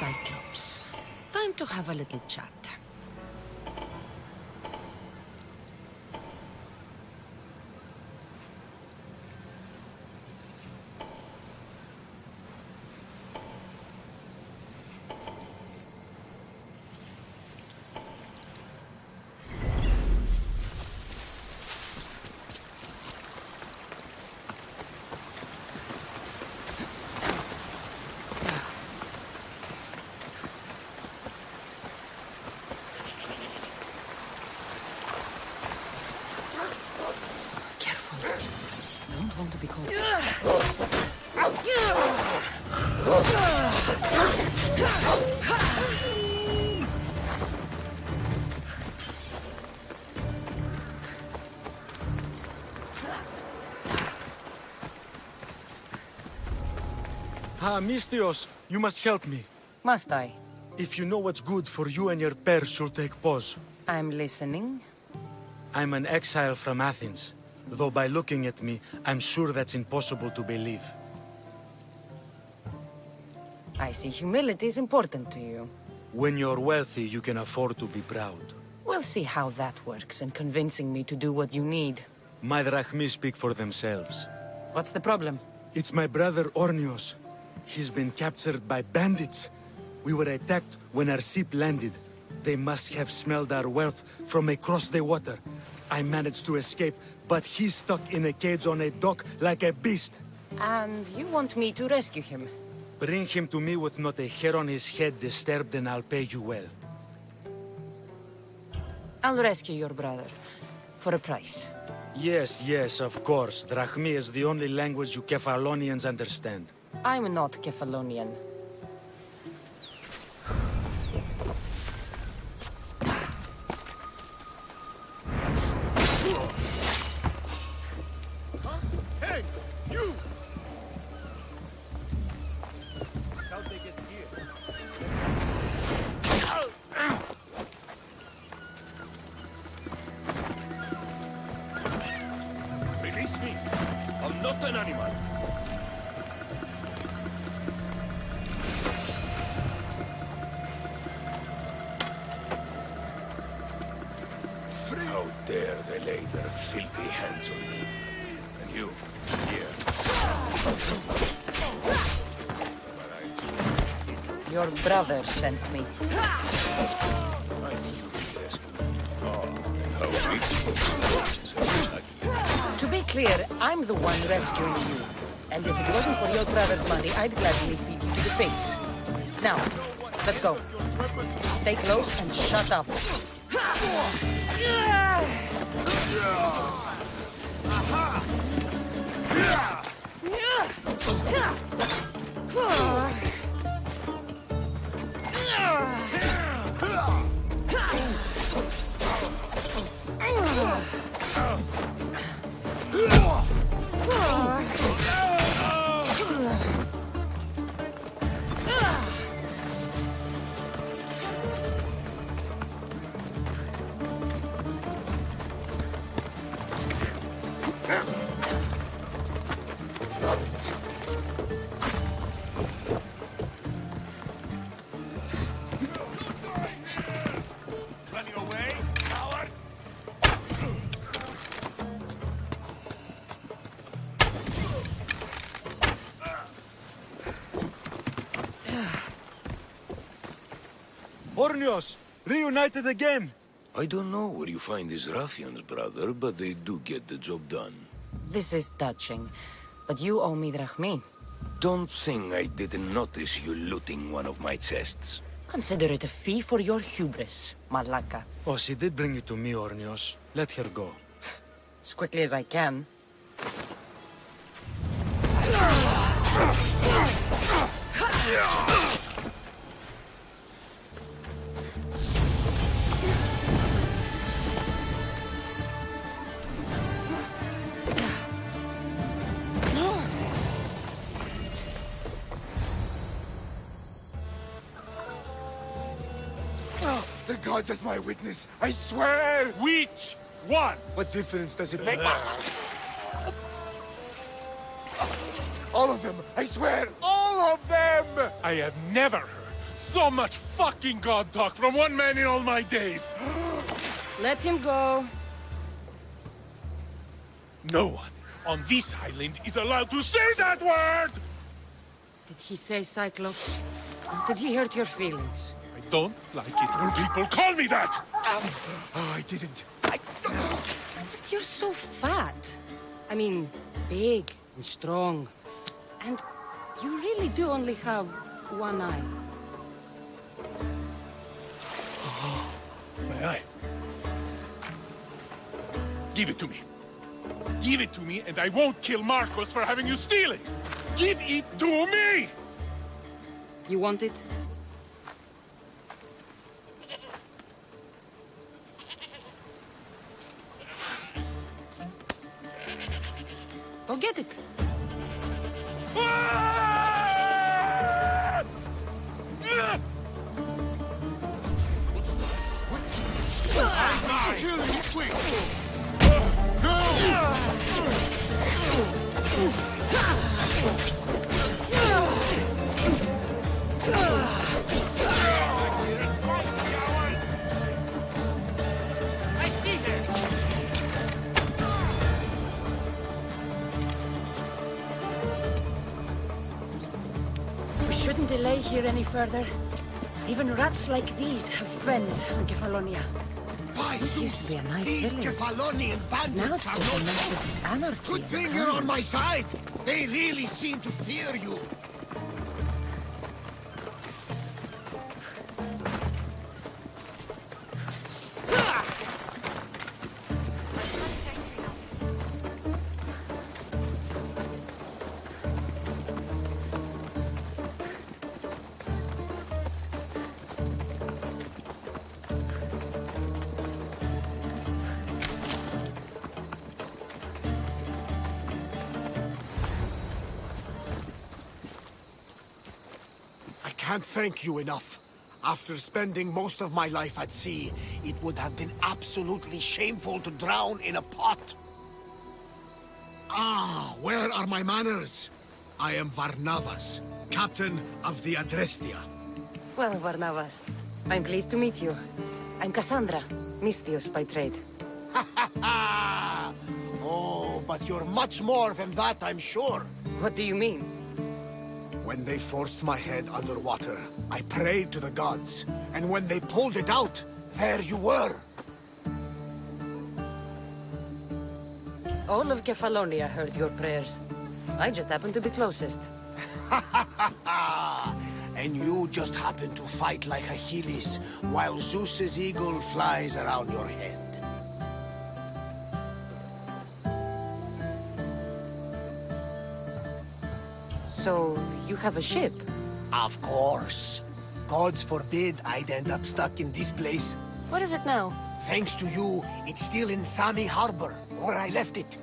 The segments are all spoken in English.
Cyclops. Time to have a little chat. Want to be called. Mistios, you must help me. Must I? If you know what's good for you and your pairs should take pause. I'm listening. I'm an exile from Athens. Though by looking at me, I'm sure that's impossible to believe. I see humility is important to you. When you're wealthy, you can afford to be proud. We'll see how that works in convincing me to do what you need. My drachmi speak for themselves. What's the problem? It's my brother Ornios. He's been captured by bandits. We were attacked when our ship landed. They must have smelled our wealth from across the water. I managed to escape, but he's stuck in a cage on a dock like a beast. And you want me to rescue him? Bring him to me with not a hair on his head disturbed and I'll pay you well. I'll rescue your brother. For a price. Yes, of course. Drachmi is the only language you Kephalonians understand. I'm not Kephalonian. Hey, you! How'd they get here? Release me! I'm not an animal! How dare they lay their filthy hands on me? And you, here. Your brother sent me. I knew you'd rescue me. Oh, and how rich. To be clear, I'm the one rescuing you. And if it wasn't for your brother's money, I'd gladly feed you to the pigs. Now, let's go. Stay close and shut up. Ornios! Reunited again! I don't know where you find these ruffians, brother, but they do get the job done. This is touching, but you owe me drachmi. Don't think I didn't notice you looting one of my chests. Consider it a fee for your hubris, Malaka. Oh, she did bring it to me, Ornios. Let her go. As quickly as I can. The gods as my witness, I swear! Which one? What difference does it make? All of them! I swear! All of them! I have never heard so much fucking god talk from one man in all my days. Let him go. No one on this island is allowed to say that word! Did he say Cyclops? Did he hurt your feelings? I don't like it when people call me that! Oh, I didn't. But you're so fat. I mean, big and strong. And you really do only have one eye. My eye. Give it to me. Give it to me and I won't kill Marcos for having you steal it! Give it to me! You want it? Go get it. I see her! We shouldn't delay here any further. Even rats like these have friends on Kefalonia. This used to be a nice These village. Kefalonian bandits Now it's are just a no mess of anarchy. Good and thing you're on crime. my side. They really seem to fear you. I can't thank you enough. After spending most of my life at sea, it would have been absolutely shameful to drown in a pot. Ah, where are my manners? I am Varnavas, captain of the Adrestia. Well, Varnavas, I'm pleased to meet you. I'm Cassandra, Misthios by trade. Oh, but you're much more than that, I'm sure. What do you mean? When they forced my head underwater, I prayed to the gods. And when they pulled it out, there you were. All of Kefalonia heard your prayers. I just happened to be closest. And you just happen to fight like Achilles, while Zeus's eagle flies around your head. So, you have a ship? Of course. Gods forbid I'd end up stuck in this place. What is it now? Thanks to you, it's still in Sami Harbor, where I left it.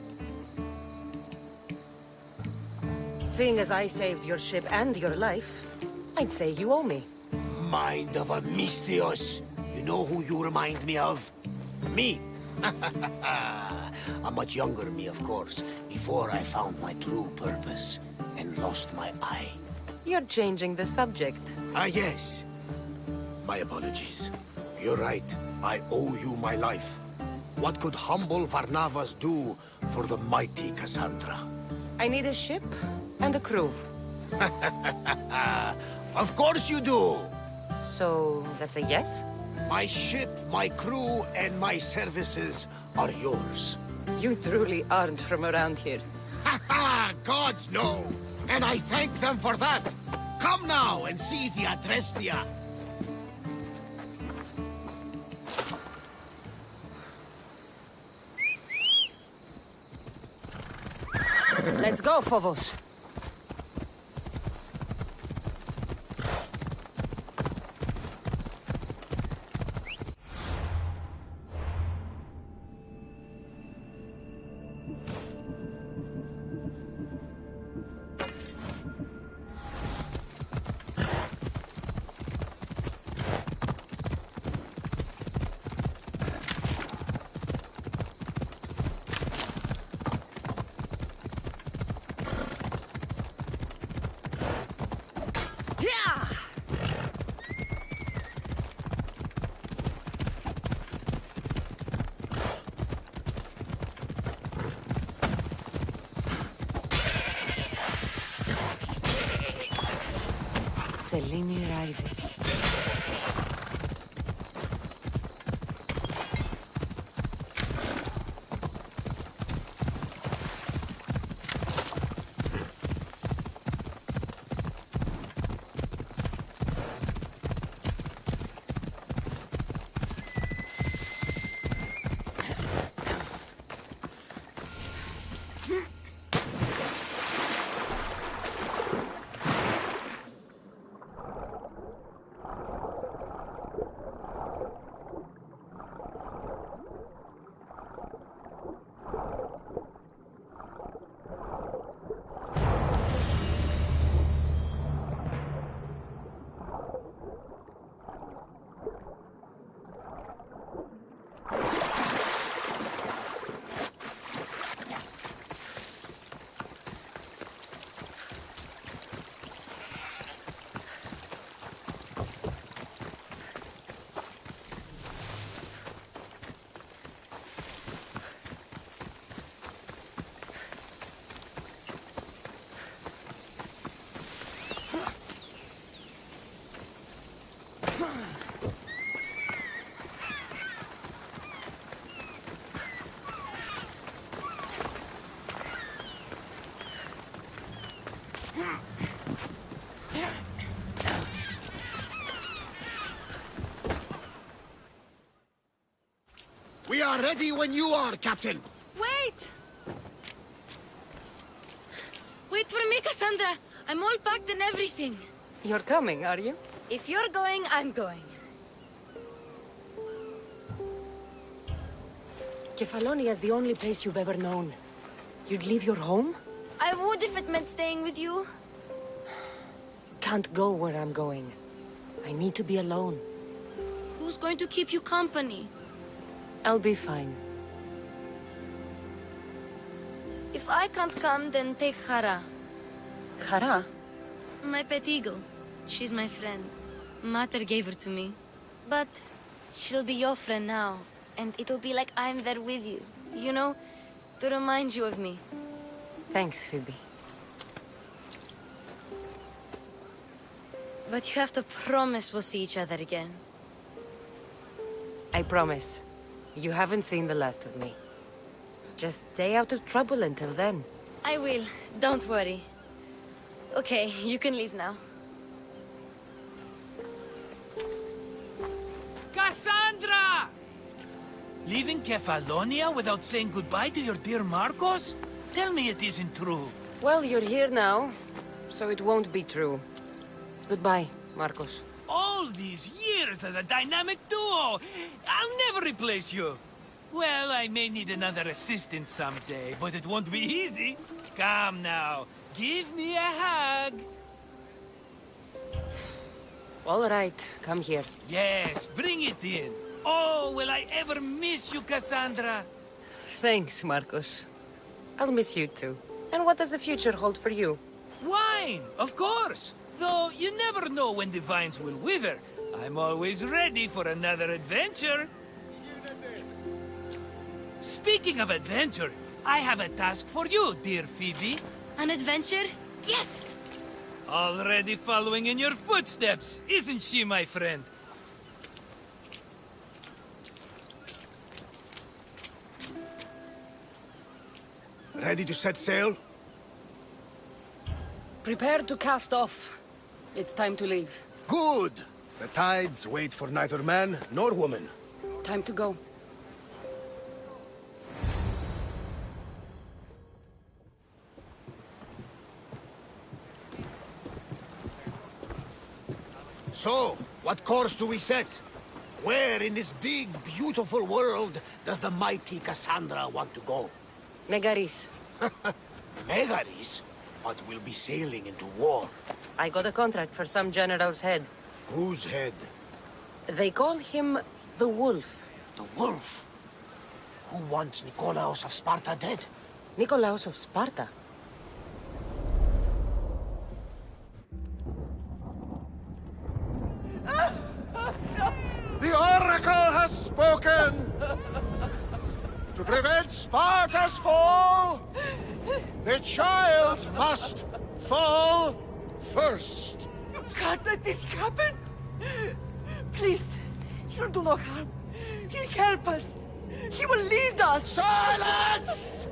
Seeing as I saved your ship and your life, I'd say you owe me. Mind of a Misthios. You know who you remind me of? Me. A much younger me, of course, before I found my true purpose and lost my eye. You're changing the subject. Ah, yes. My apologies. You're right. I owe you my life. What could humble Varnavas do for the mighty Cassandra? I need a ship and a crew. Of course you do! So, that's a yes? My ship, my crew, and my services are yours. You truly aren't from around here. Ha ha! Gods no! And I thank them for that! Come now and see the Adrestia! Let's go, Phobos. Selene rises. We are ready when you are, Captain! Wait! Wait for me, Cassandra! I'm all packed and everything. You're coming, are you? If you're going, I'm going. Kefalonia is the only place you've ever known. You'd leave your home? I would if it meant staying with you. Can't go where I'm going. I need to be alone. Who's going to keep you company? I'll be fine. If I can't come, then take Hara. Khara? My pet eagle. She's my friend. Mater gave her to me. But she'll be your friend now. And it'll be like I'm there with you. You know, to remind you of me. Thanks, Phoebe. But you have to promise we'll see each other again. I promise. You haven't seen the last of me. Just stay out of trouble until then. I will. Don't worry. Okay, you can leave now. Cassandra! Leaving Kefalonia without saying goodbye to your dear Marcos? Tell me it isn't true. Well, you're here now, so it won't be true. Goodbye, Marcos. All these years as a dynamic duo! I'll never replace you! Well, I may need another assistant someday, but it won't be easy. Come now, give me a hug! All right, come here. Yes, bring it in. Oh, will I ever miss you, Cassandra? Thanks, Marcos. I'll miss you too. And what does the future hold for you? Wine, of course! Though you never know when the vines will wither. I'm always ready for another adventure. Speaking of adventure, I have a task for you, dear Phoebe. An adventure? Yes! Already following in your footsteps, isn't she, my friend? Ready to set sail? Prepare to cast off. It's time to leave. Good! The tides wait for neither man nor woman. Time to go. So, what course do we set? Where in this big, beautiful world does the mighty Cassandra want to go? Megaris. Megaris? But we'll be sailing into war. I got a contract for some general's head. Whose head? They call him the Wolf. The wolf? Who wants Nikolaos of Sparta dead? Nikolaos of Sparta. The Oracle has spoken! To prevent Sparta's fall, the child must fall first. You can't let this happen! Please, he'll do no harm. He'll help us. He will lead us. Silence!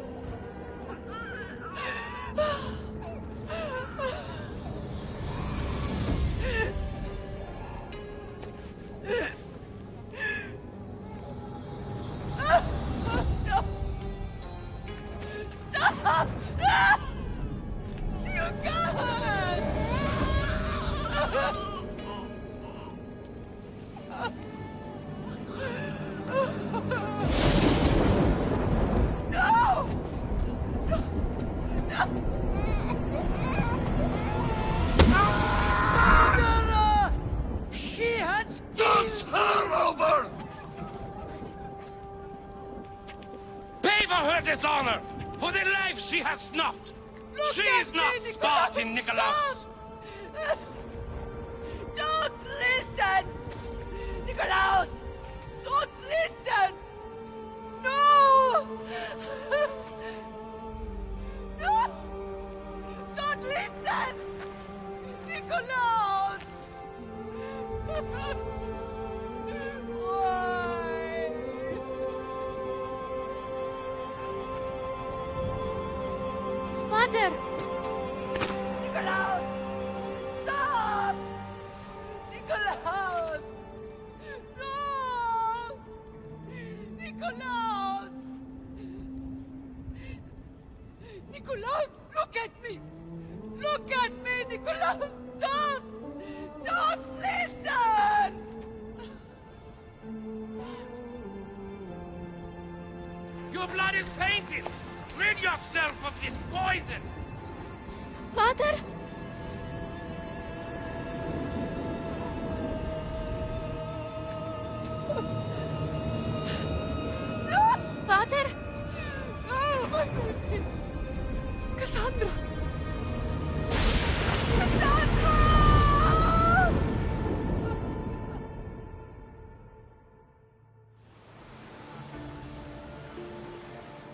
Stop! You can't! No! She has Does her over! Pay for her dishonor! For the life she has snuffed! She is not Spartan, Nikolaos! Don't listen! Nikolaos! Don't listen! No! No! Don't listen! Nikolaos! Why? Mother! Nikolaos! Stop! Nikolaos! No! Nikolaos! Nikolaos, look at me! Look at me, Nikolaos! Don't! Don't listen! Your blood is tainted! Rid yourself of this poison! Pater? Pater? Oh, my goodness! Cassandra! Cassandra!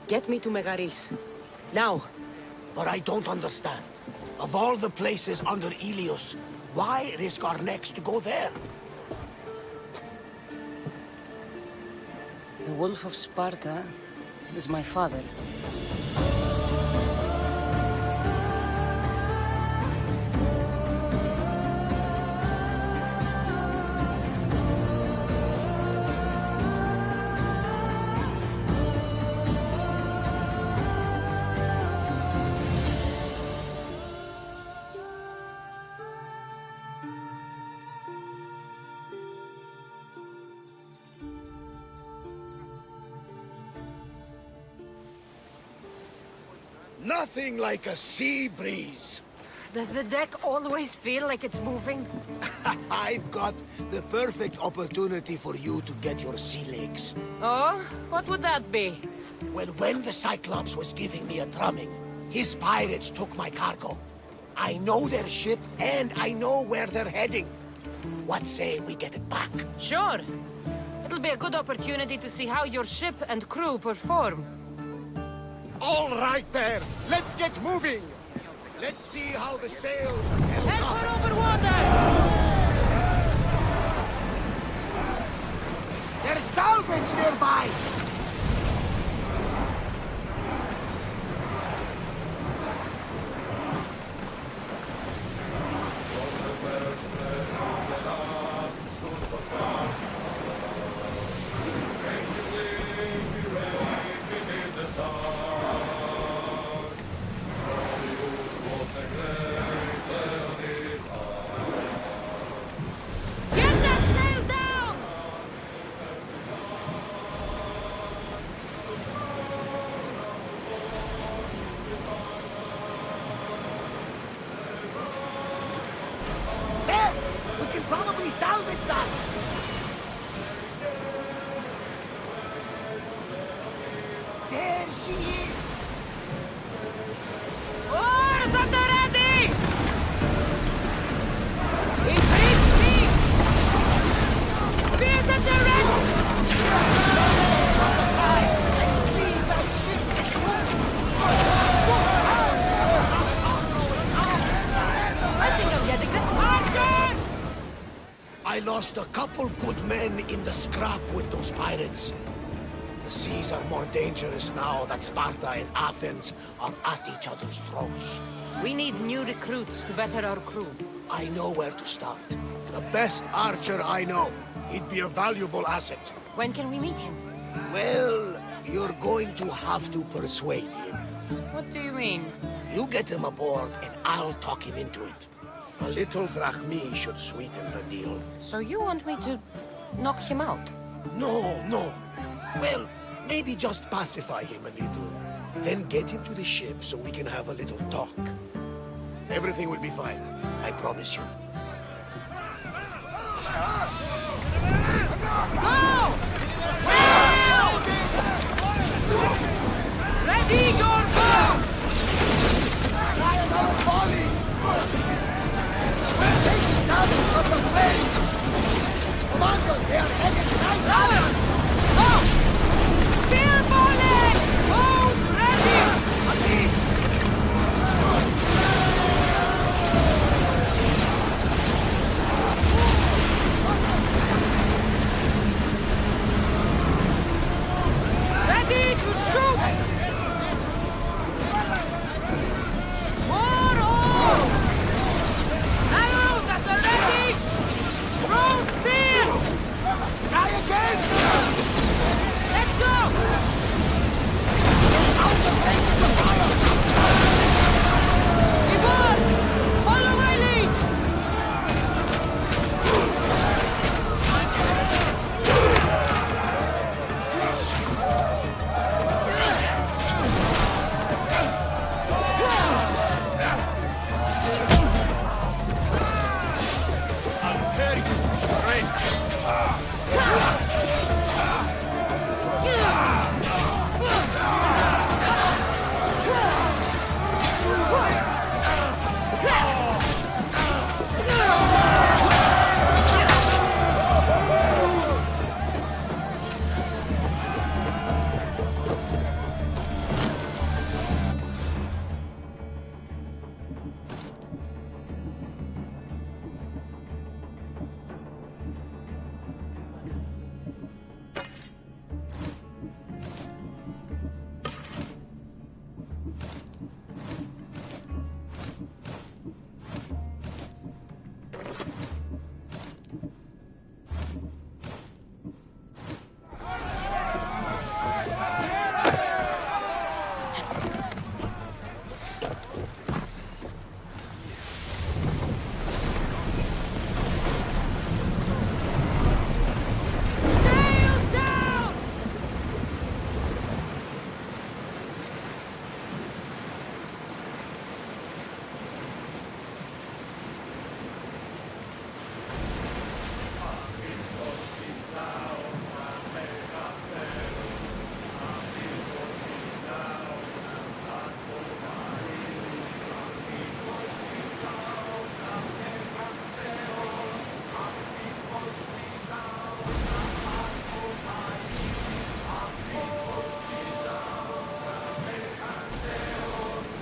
Get me to Megaris. Now. But I don't understand. Of all the places under Ilios, why risk our necks to go there? The Wolf of Sparta is my father. Nothing like a sea breeze. Does the deck always feel like it's moving? I've got the perfect opportunity for you to get your sea legs. Oh? What would that be? Well, when the Cyclops was giving me a drumming, his pirates took my cargo. I know their ship, and I know where they're heading. What say we get it back? Sure. It'll be a good opportunity to see how your ship and crew perform. All right there, let's get moving! Let's see how the sails are held Head up. for open water! There's salvage nearby! Get that sail down! There! We can probably salvage that! There she is! Oars at the ready! Increase speed! Speed at the ready! On the side! And leave that ship! I think I'm getting the hard. I lost a couple good men in the scrap with those pirates. The seas are more dangerous now that Sparta and Athens are at each other's throats. We need new recruits to better our crew. I know where to start. The best archer I know. He'd be a valuable asset. When can we meet him? Well, you're going to have to persuade him. What do you mean? You get him aboard and I'll talk him into it. A little drachmi should sweeten the deal. So you want me to knock him out? No. Well, maybe just pacify him a little. Then get him to the ship so we can have a little talk. Everything will be fine. I promise you. Go! Ready your bow! Try another volley! We're taking damage from the flames! Commander, they are headed right at us! Go! Spear volley! Bows ready! A piece! Ready to shoot! More oars! Arrows at the ready! Throw spears! Try again! Let's go! Out of range of the fire! Reward! Follow my lead!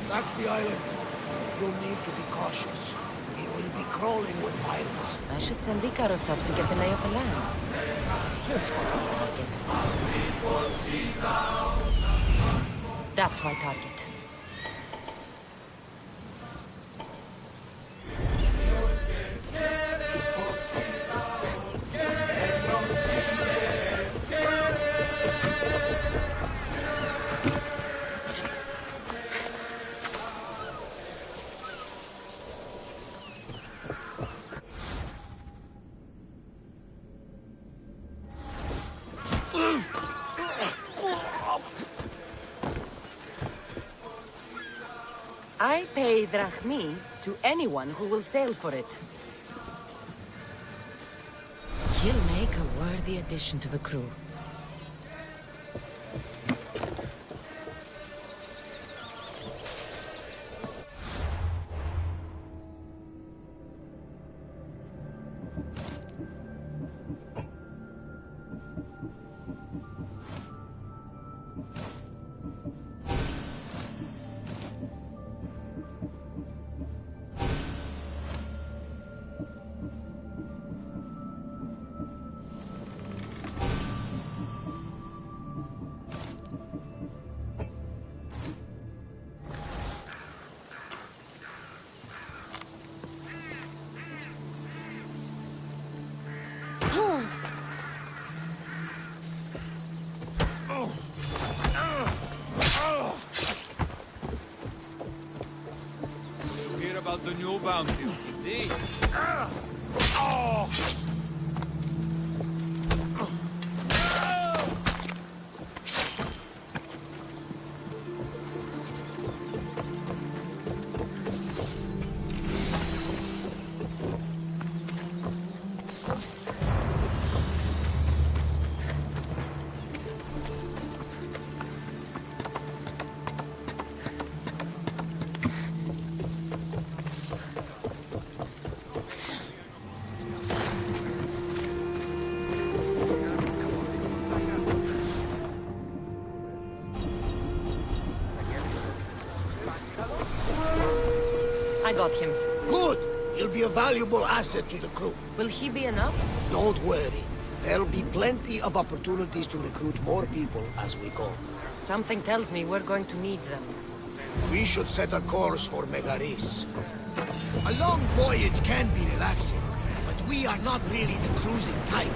That's the island. You'll need to be cautious. He will be crawling with pirates. I should send Icaros up to get the lay of the land. He'll spot my target. That's my target. I pay drachmi to anyone who will sail for it. He'll make a worthy addition to the crew. Hear about the new bounty, indeed. I got him. Good! He'll be a valuable asset to the crew. Will he be enough? Don't worry. There'll be plenty of opportunities to recruit more people as we go. Something tells me we're going to need them. We should set a course for Megaris. A long voyage can be relaxing, but we are not really the cruising type.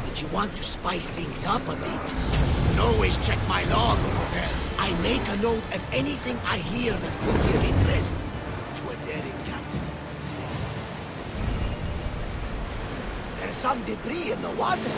If you want to spice things up a bit, you can always check my log over there. I make a note of anything I hear that could be of interest to a daring captain. There's some debris in the water.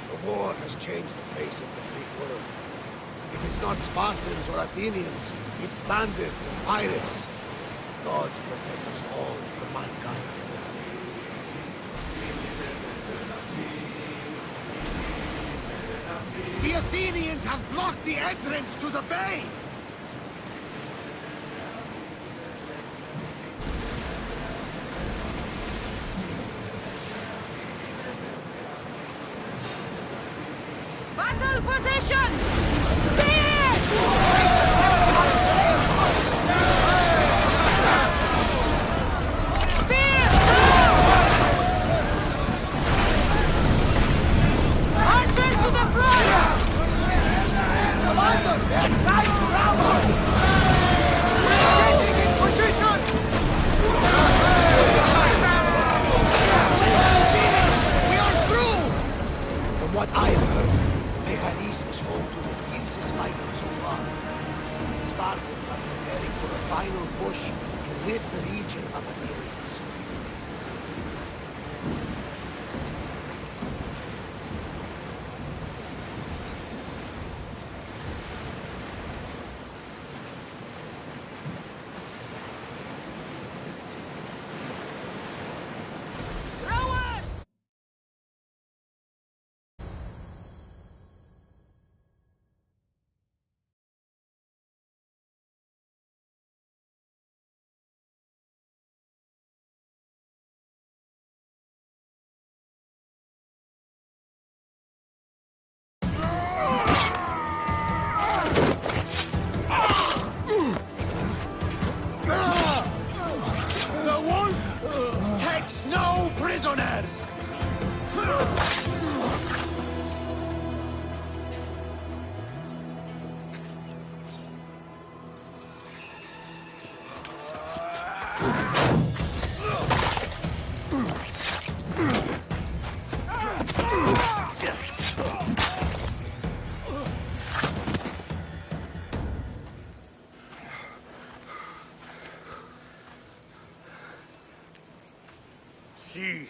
The war has changed the face of the Greek world. If it's not Spartans or Athenians, it's bandits and pirates. Gods protect us all from mankind. The Athenians have blocked the entrance to the bay! Battle positions! Spears! Archers to the front! Commander, they're trying to ram us! We're getting in position! We are through! From what I've heard, Paris is home to the fiercest fighting so far. The Spartans are preparing for a final push to rid the region of Athenians. The wolf takes no prisoners! See,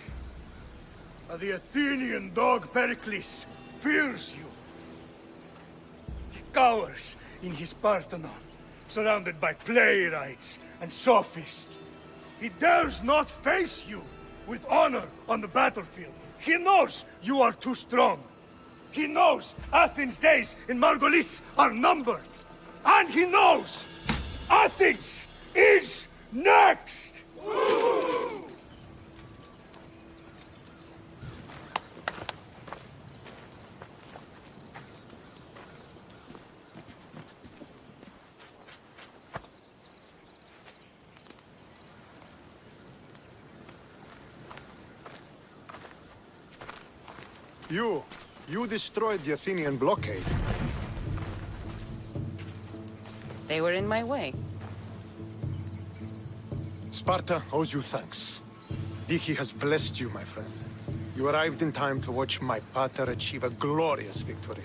the Athenian dog Pericles fears you. He cowers in his Parthenon, surrounded by playwrights and sophists. He dares not face you with honor on the battlefield. He knows you are too strong. He knows Athens' days in Margolis are numbered. And he knows Athens is next! You destroyed the Athenian blockade. They were in my way. Sparta owes you thanks. Diki has blessed you, my friend. You arrived in time to watch my pater achieve a glorious victory.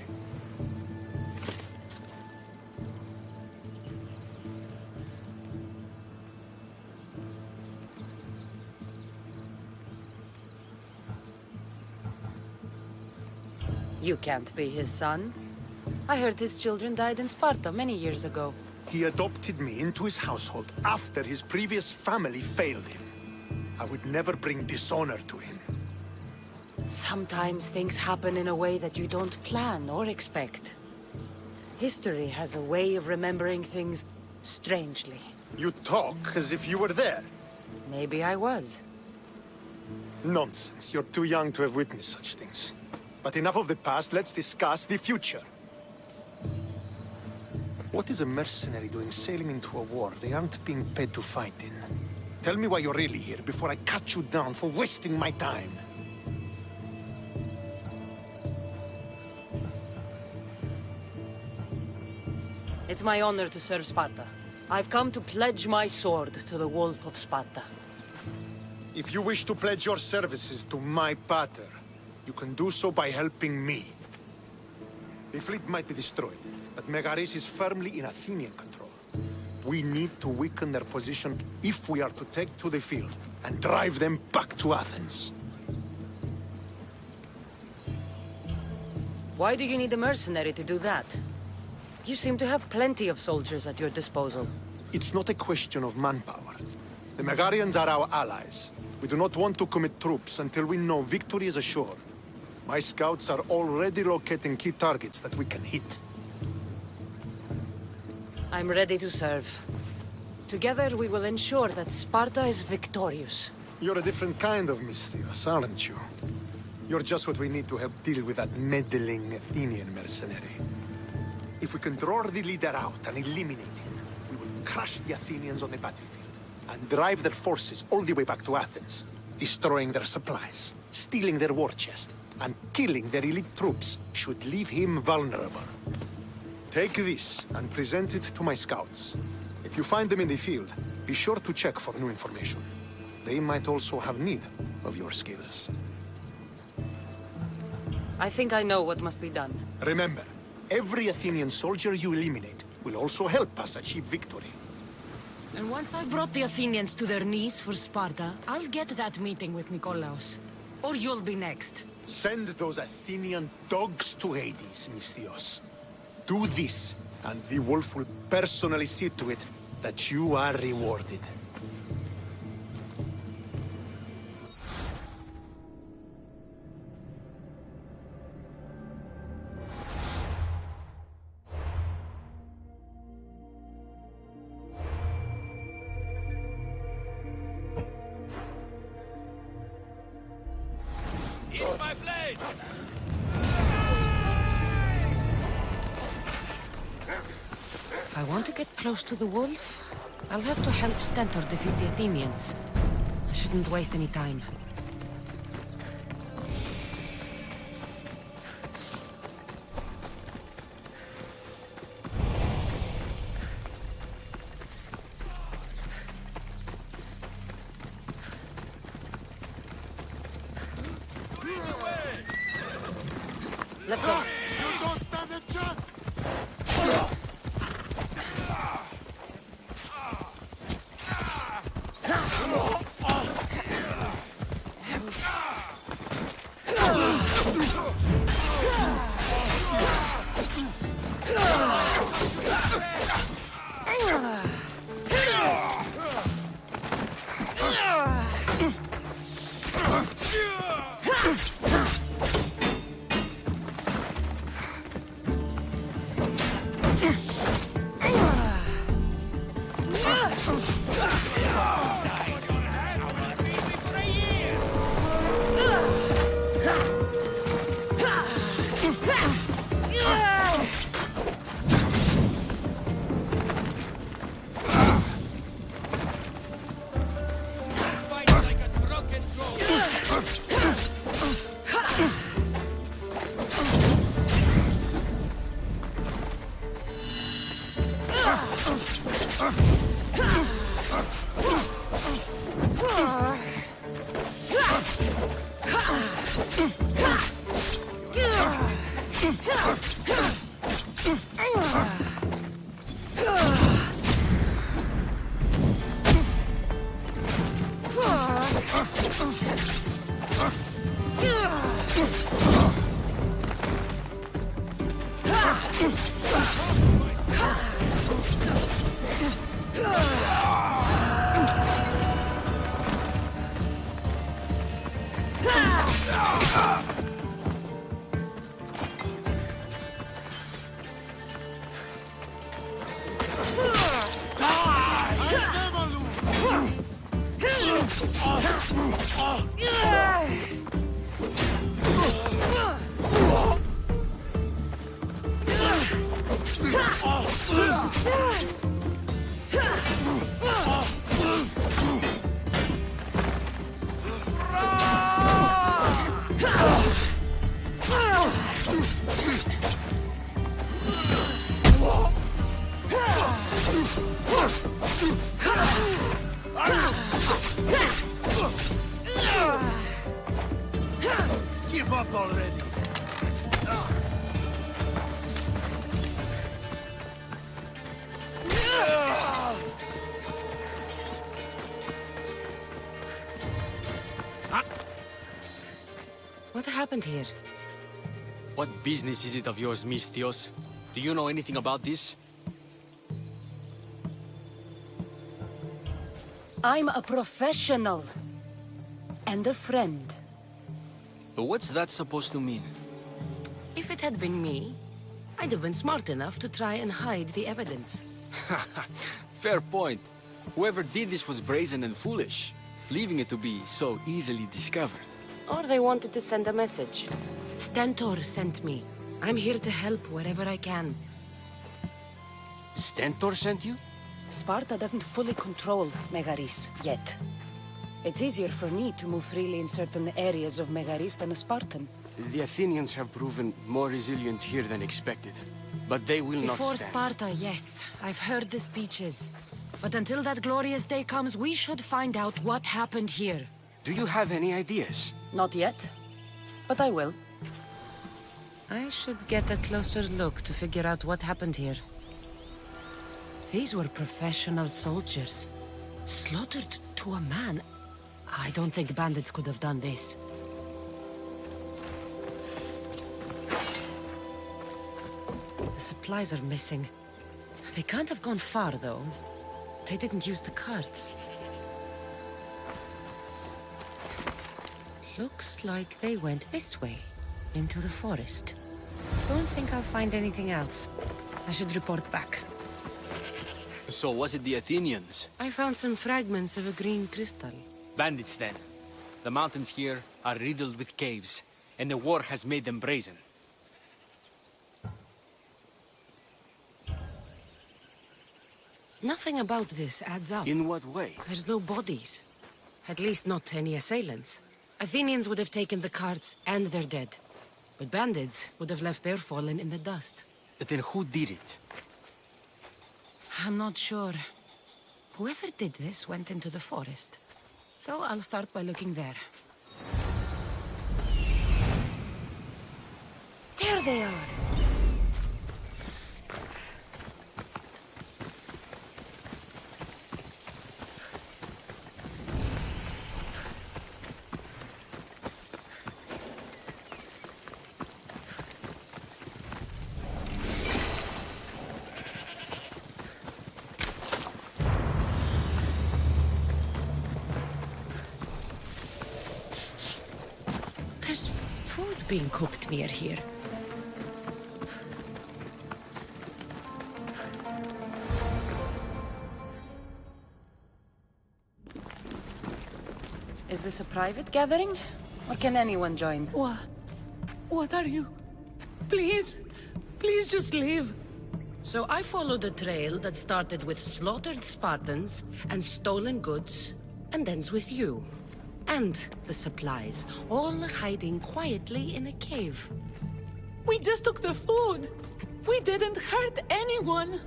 You can't be his son. I heard his children died in Sparta many years ago. He adopted me into his household after his previous family failed him. I would never bring dishonor to him. Sometimes things happen in a way that you don't plan or expect. History has a way of remembering things strangely. You talk as if you were there. Maybe I was. Nonsense. You're too young to have witnessed such things. But enough of the past, let's discuss the future. What is a mercenary doing sailing into a war they aren't being paid to fight in? Tell me why you're really here before I cut you down for wasting my time. It's my honor to serve Sparta. I've come to pledge my sword to the Wolf of Sparta. If you wish to pledge your services to my pater, you can do so by helping me. The fleet might be destroyed, but Megaris is firmly in Athenian control. We need to weaken their position if we are to take to the field and drive them back to Athens. Why do you need a mercenary to do that? You seem to have plenty of soldiers at your disposal. It's not a question of manpower. The Megarians are our allies. We do not want to commit troops until we know victory is assured. My scouts are already locating key targets that we can hit. I'm ready to serve. Together we will ensure that Sparta is victorious. You're a different kind of Misthios, aren't you? You're just what we need to help deal with that meddling Athenian mercenary. If we can draw the leader out and eliminate him, we will crush the Athenians on the battlefield and drive their forces all the way back to Athens, destroying their supplies, stealing their war chest, and killing their elite troops should leave him vulnerable. Take this and present it to my scouts. If you find them in the field, be sure to check for new information. They might also have need of your skills. I think I know what must be done. Remember, every Athenian soldier you eliminate will also help us achieve victory. And once I've brought the Athenians to their knees for Sparta, I'll get that meeting with Nikolaos. Or you'll be next. Send those Athenian dogs to Hades, Misthios. Do this, and the wolf will personally see to it that you are rewarded. Eat my blade! If I want to get close to the wolf, I'll have to help Stentor defeat the Athenians. I shouldn't waste any time. Let's go. You don't stand a chance! up already. What happened here? What business is it of yours, Mistios? Do you know anything about this? I'm a professional. And a friend. What's that supposed to mean? If it had been me, I'd have been smart enough to try and hide the evidence. Fair point. Whoever did this was brazen and foolish, leaving it to be so easily discovered. Or they wanted to send a message. Stentor sent me. I'm here to help wherever I can. Stentor sent you? Sparta doesn't fully control Megaris yet. It's easier for me to move freely in certain areas of Megaris than a Spartan. The Athenians have proven more resilient here than expected. But they will not Before stand. Sparta, yes. I've heard the speeches. But until that glorious day comes, we should find out what happened here. Do you have any ideas? Not yet. But I will. I should get a closer look to figure out what happened here. These were professional soldiers. Slaughtered to a man. I don't think bandits could have done this. The supplies are missing. They can't have gone far, though. They didn't use the carts. Looks like they went this way, into the forest. Don't think I'll find anything else. I should report back. So was it the Athenians? I found some fragments of a green crystal. Bandits, then. The mountains here are riddled with caves, and the war has made them brazen. Nothing about this adds up. In what way? There's no bodies. At least not any assailants. Athenians would have taken the carts and their dead. But bandits would have left their fallen in the dust. Then who did it? I'm not sure. Whoever did this went into the forest. So I'll start by looking there. There they are. There's food being cooked near here. Is this a private gathering? Or can anyone join? What are you? Please, please just leave. So I followed a trail that started with slaughtered Spartans and stolen goods, and ends with you. And the supplies, all hiding quietly in a cave. We just took the food. We didn't hurt anyone.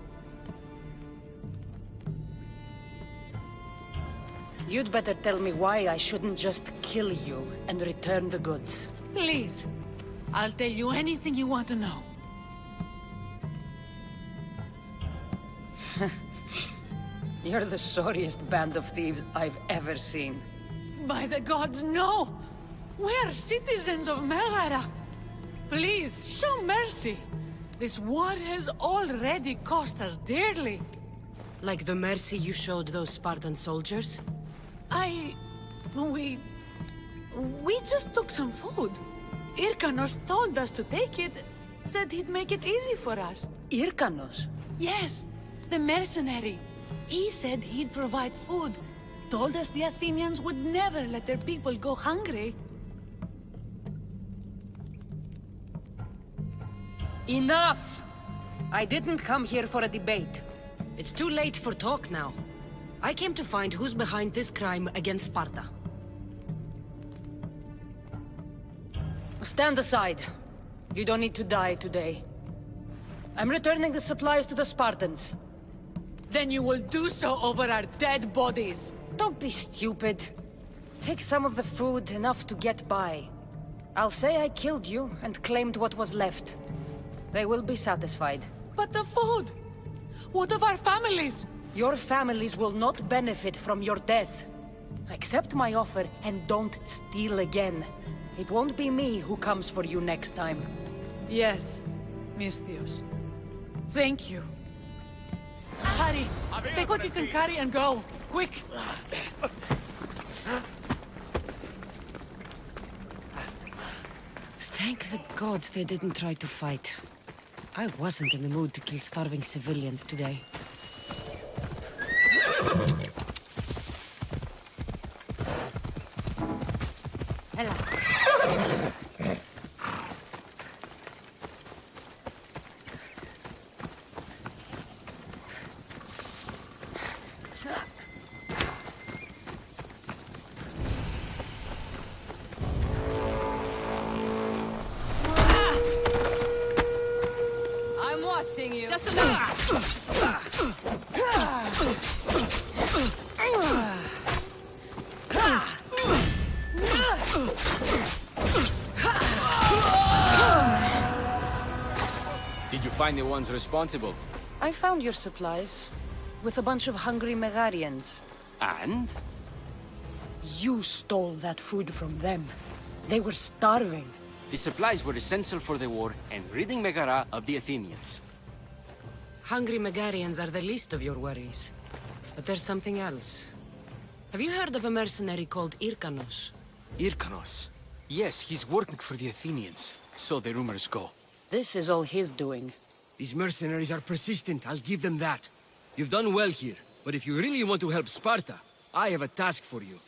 You'd better tell me why I shouldn't just kill you and return the goods. Please, I'll tell you anything you want to know. You're the sorriest band of thieves I've ever seen. By the gods, no! We're citizens of Megara. Please, show mercy. This war has already cost us dearly. Like the mercy you showed those Spartan soldiers? We just took some food. Irkanos told us to take it, said he'd make it easy for us. Irkanos? Yes, the mercenary. He said he'd provide food. Told us the Athenians would never let their people go hungry. Enough! I didn't come here for a debate. It's too late for talk now. I came to find who's behind this crime against Sparta. Stand aside. You don't need to die today. I'm returning the supplies to the Spartans. Then you will do so over our dead bodies. Don't be stupid. Take some of the food, enough to get by. I'll say I killed you and claimed what was left. They will be satisfied. But the food! What of our families? Your families will not benefit from your death. Accept my offer and don't steal again. It won't be me who comes for you next time. Yes, Misthios. Thank you. Hurry! Take what you can carry and go! Quick! Thank the gods they didn't try to fight. I wasn't in the mood to kill starving civilians today. I'm watching you. Just a minute. Did you find the ones responsible? I found your supplies, with a bunch of hungry Megarians. And? You stole that food from them. They were starving. The supplies were essential for the war and ridding Megara of the Athenians. Hungry Megarians are the least of your worries. But there's something else. Have you heard of a mercenary called Irkanos? Irkanos? Yes, he's working for the Athenians. So the rumors go. This is all his doing. These mercenaries are persistent, I'll give them that. You've done well here, but if you really want to help Sparta, I have a task for you.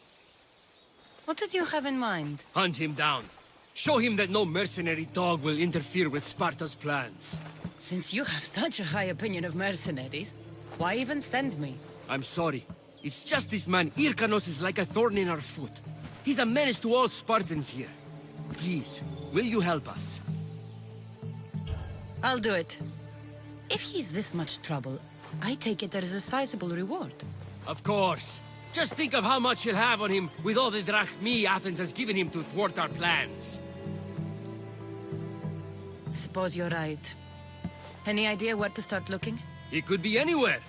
What did you have in mind? Hunt him down. Show him that no mercenary dog will interfere with Sparta's plans. Since you have such a high opinion of mercenaries, why even send me? I'm sorry. It's just this man Irkanos is like a thorn in our foot. He's a menace to all Spartans here. Please, will you help us? I'll do it. If he's this much trouble, I take it there is a sizable reward. Of course. Just think of how much he'll have on him with all the drachmi Athens has given him to thwart our plans. Suppose you're right. Any idea where to start looking? He could be anywhere.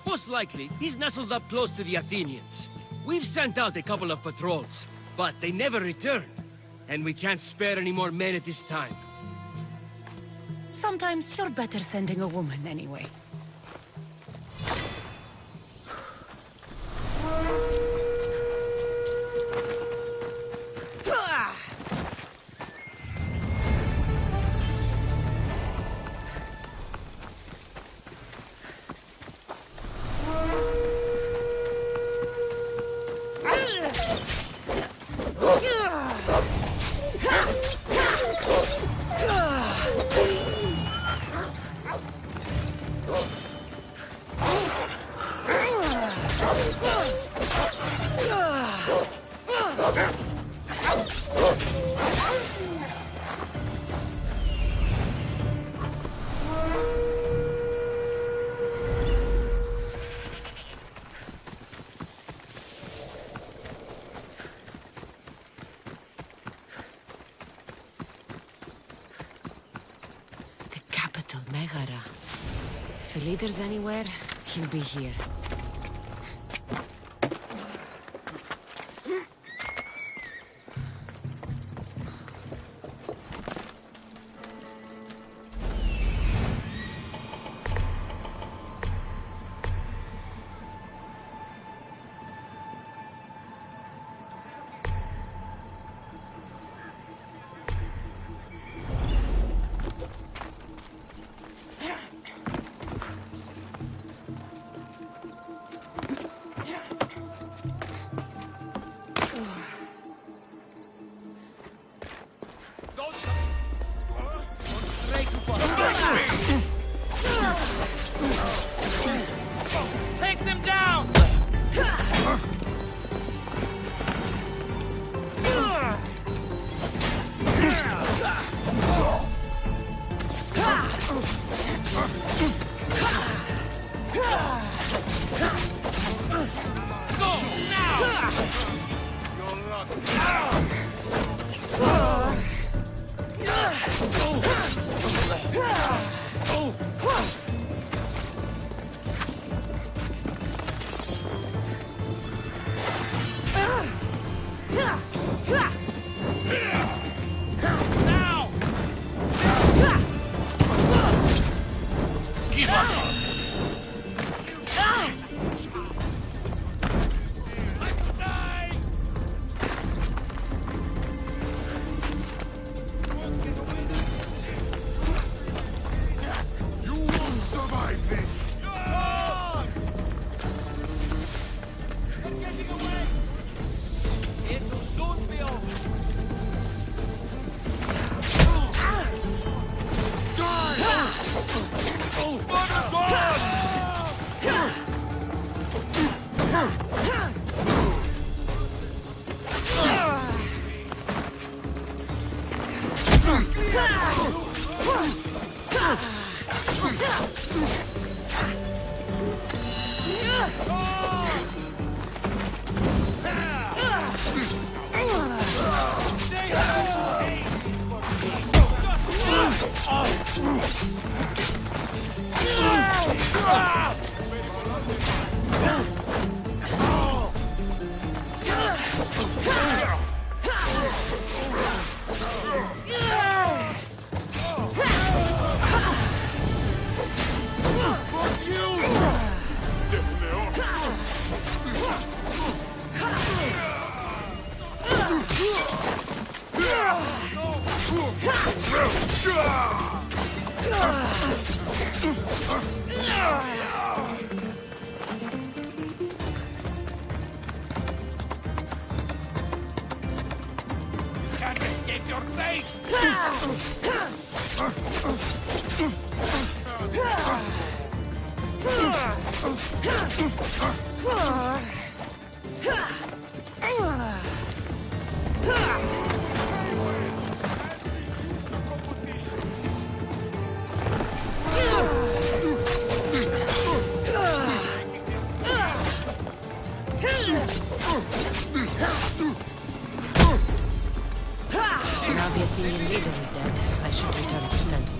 Most likely, he's nestled up close to the Athenians. We've sent out a couple of patrols, but they never returned. And we can't spare any more men at this time. Sometimes you're better sending a woman anyway. Megara. If the leader's anywhere, he'll be here. Now! Give up! Can't escape your fate! Now the Athenian leader is dead, I should return to Stentor.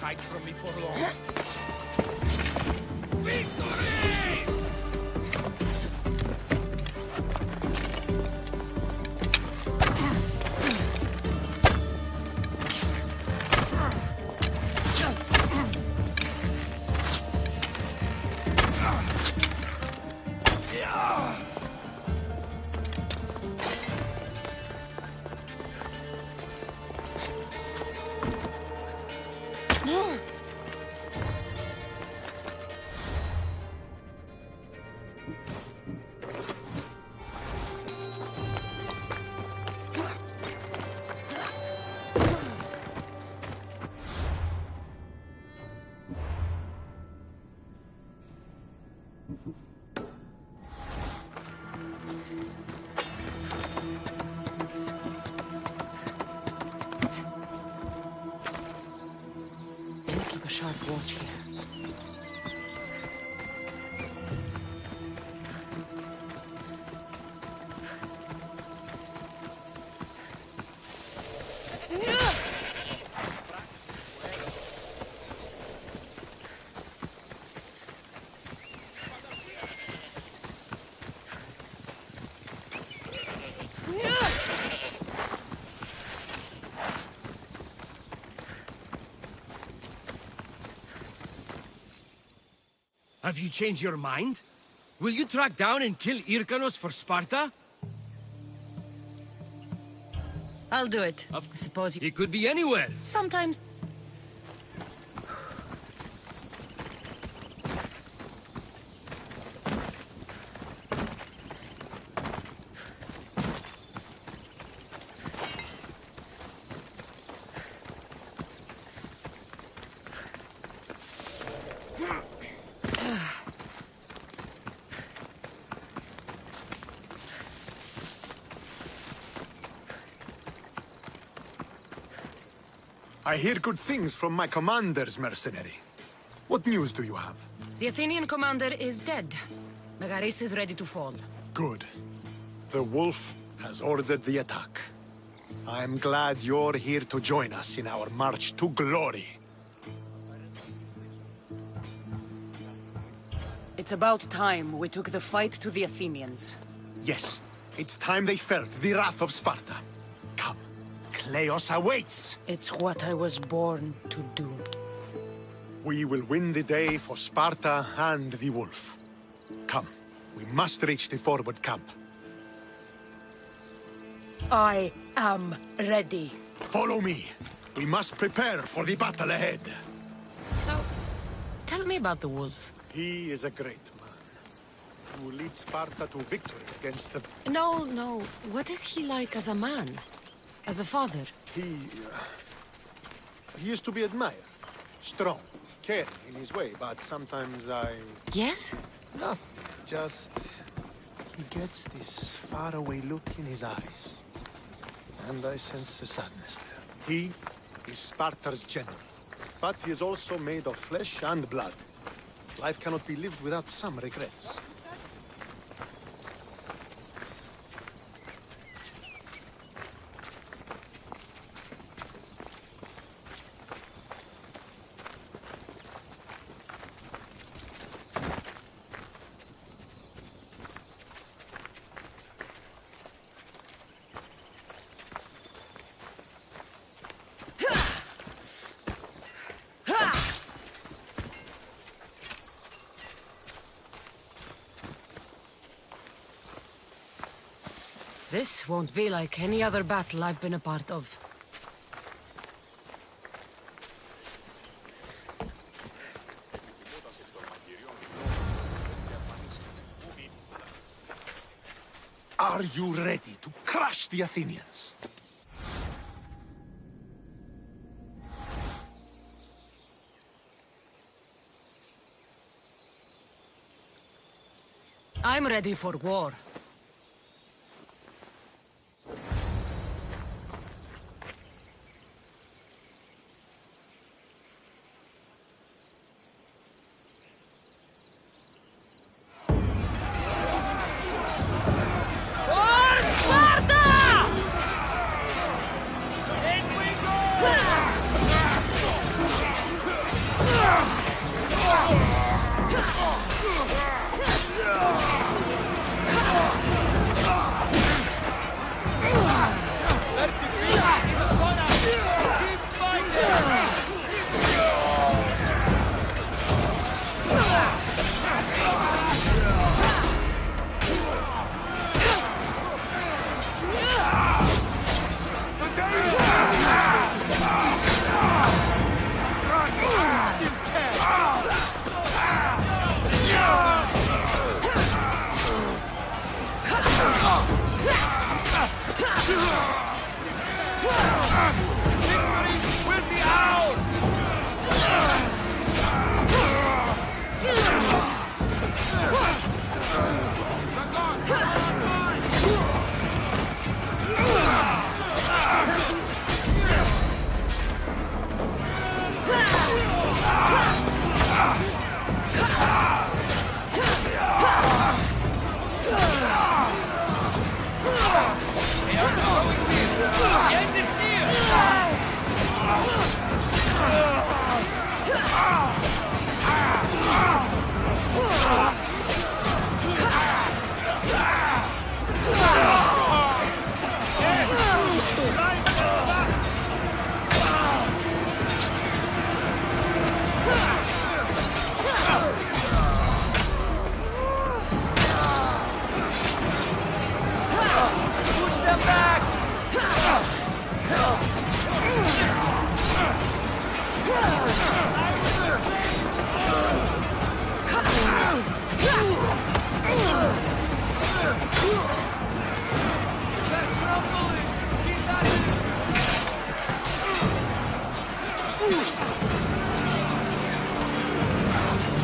Hide from me for long. Keep a sharp watch here. Have you changed your mind? Will you track down and kill Irkanos for Sparta? I'll do it. I suppose It could be anywhere. Sometimes... I hear good things from my commanders, mercenary. What news do you have? The Athenian commander is dead. Megaris is ready to fall. Good. The wolf has ordered the attack. I'm glad you're here to join us in our march to glory. It's about time we took the fight to the Athenians. Yes, it's time they felt the wrath of Sparta. Come, Kleos awaits! It's what I was born to do. We will win the day for Sparta and the wolf. Come, we must reach the forward camp. I am ready. Follow me. We must prepare for the battle ahead. So, tell me about the wolf. He is a great man, who will lead Sparta to victory against the... No. What is he like as a man? As a father? He is to be admired. Strong, caring in his way, but sometimes Yes? No, just... He gets this faraway look in his eyes. And I sense a sadness there. He is Sparta's general. but he is also made of flesh and blood. Life cannot be lived without some regrets. This won't be like any other battle I've been a part of. Are you ready to crush the Athenians? I'm ready for war.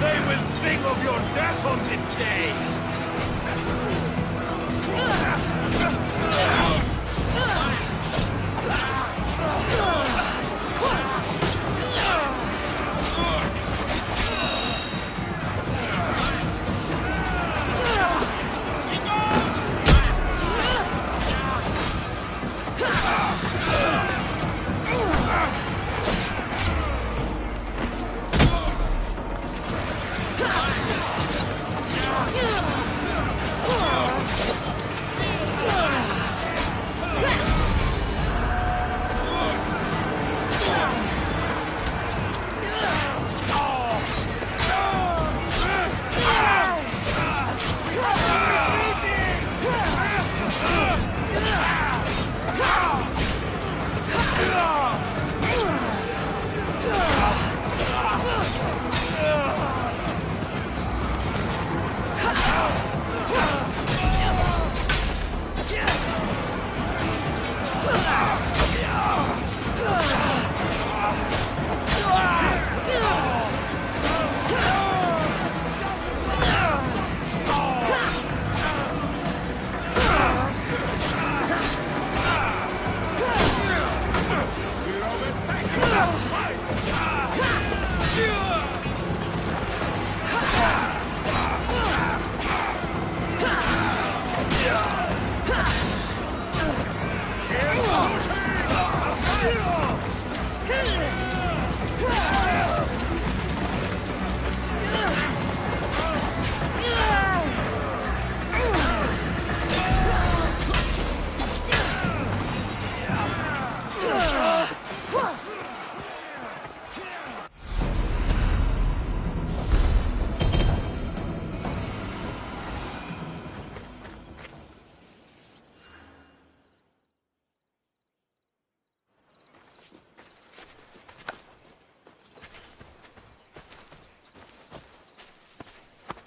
They will sing of your death on this day! Yeah!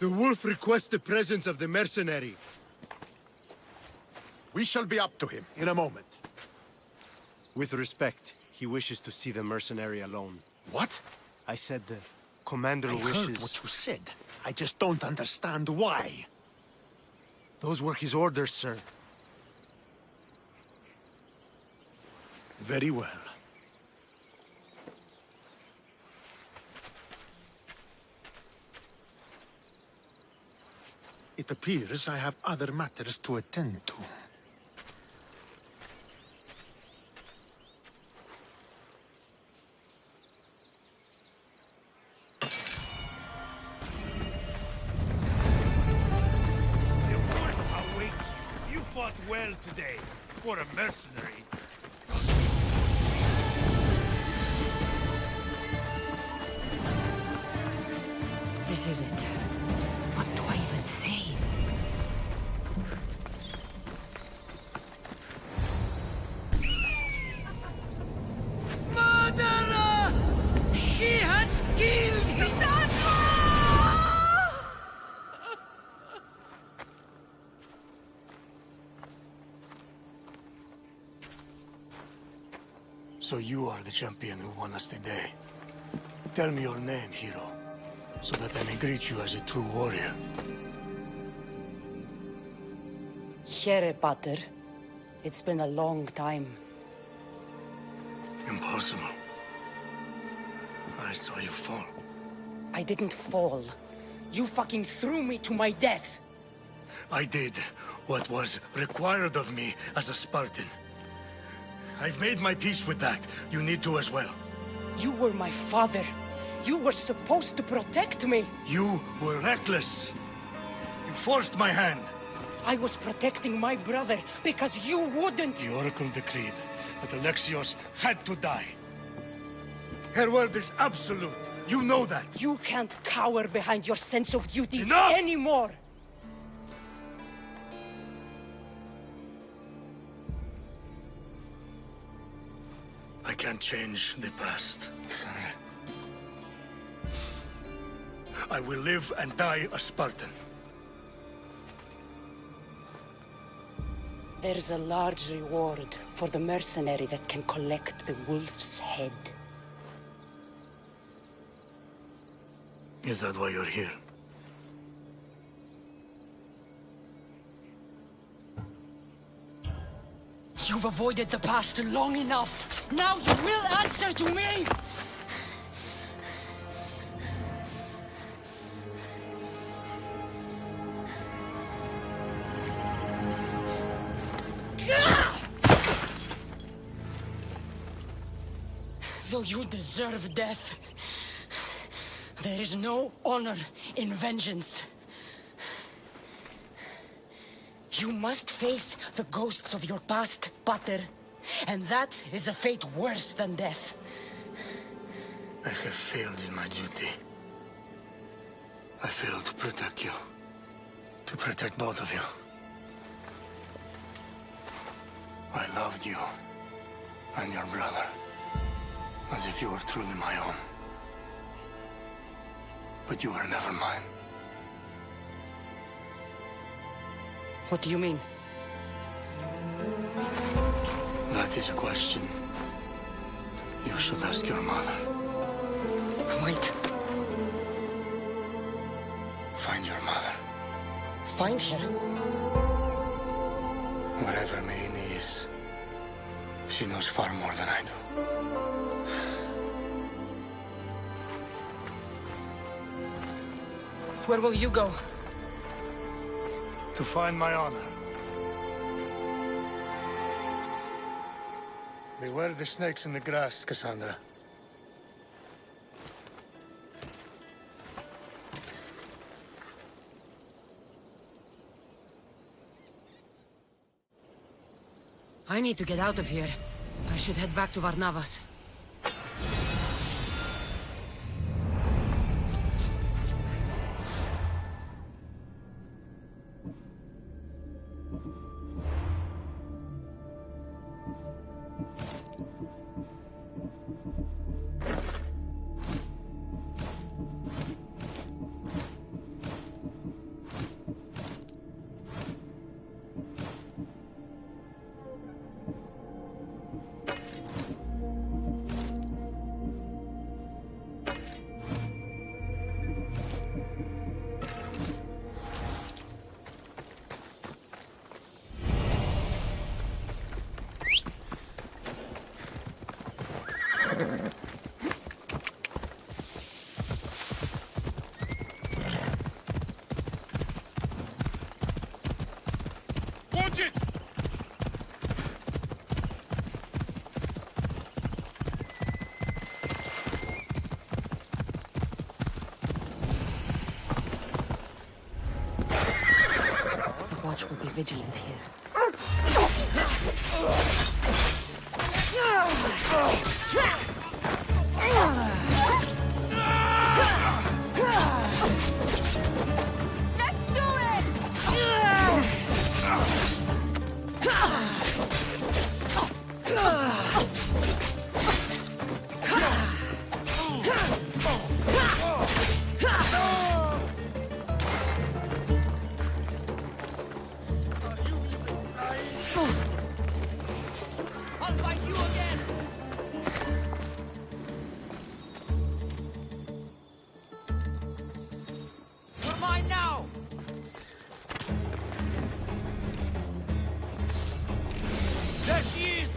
The wolf requests the presence of the mercenary. We shall be up to him in a moment. With respect, he wishes to see the mercenary alone. What? I said the commander wishes... I heard what you said. I just don't understand why. Those were his orders, sir. Very well. It appears I have other matters to attend to. Well today, for a mercenary. This is it. What do I even say? Murderer! She has killed him! So you are the champion who won us today. Tell me your name, hero, so that I may greet you as a true warrior. Here, Pater. It's been a long time. Impossible. I saw you fall. I didn't fall. You fucking threw me to my death. I did what was required of me as a Spartan. I've made my peace with that. You need to as well. You were my father. You were supposed to protect me. You were reckless. You forced my hand. I was protecting my brother because you wouldn't. The Oracle decreed that Alexios had to die. Her word is absolute. You know that. You can't cower behind your sense of duty anymore. I can't change the past, Sandra. I will live and die a Spartan. There's a large reward for the mercenary that can collect the wolf's head. Is that why you're here? You've avoided the past long enough. Now you will answer to me! Though you deserve death, there is no honor in vengeance. You must face the ghosts of your past, Pater. And that is a fate worse than death. I have failed in my duty. I failed to protect you. To protect both of you. I loved you. And your brother. As if you were truly my own. But you were never mine. What do you mean? That is a question you should ask your mother. Wait. Find your mother. Find her? Wherever Merini is, she knows far more than I do. Where will you go? To find my honor. Beware the snakes in the grass, Cassandra. I need to get out of here. I should head back to Varnavas. Charge it! Watch will be vigilant here. Let's do it! I'll fight you again! You're mine now! There she is!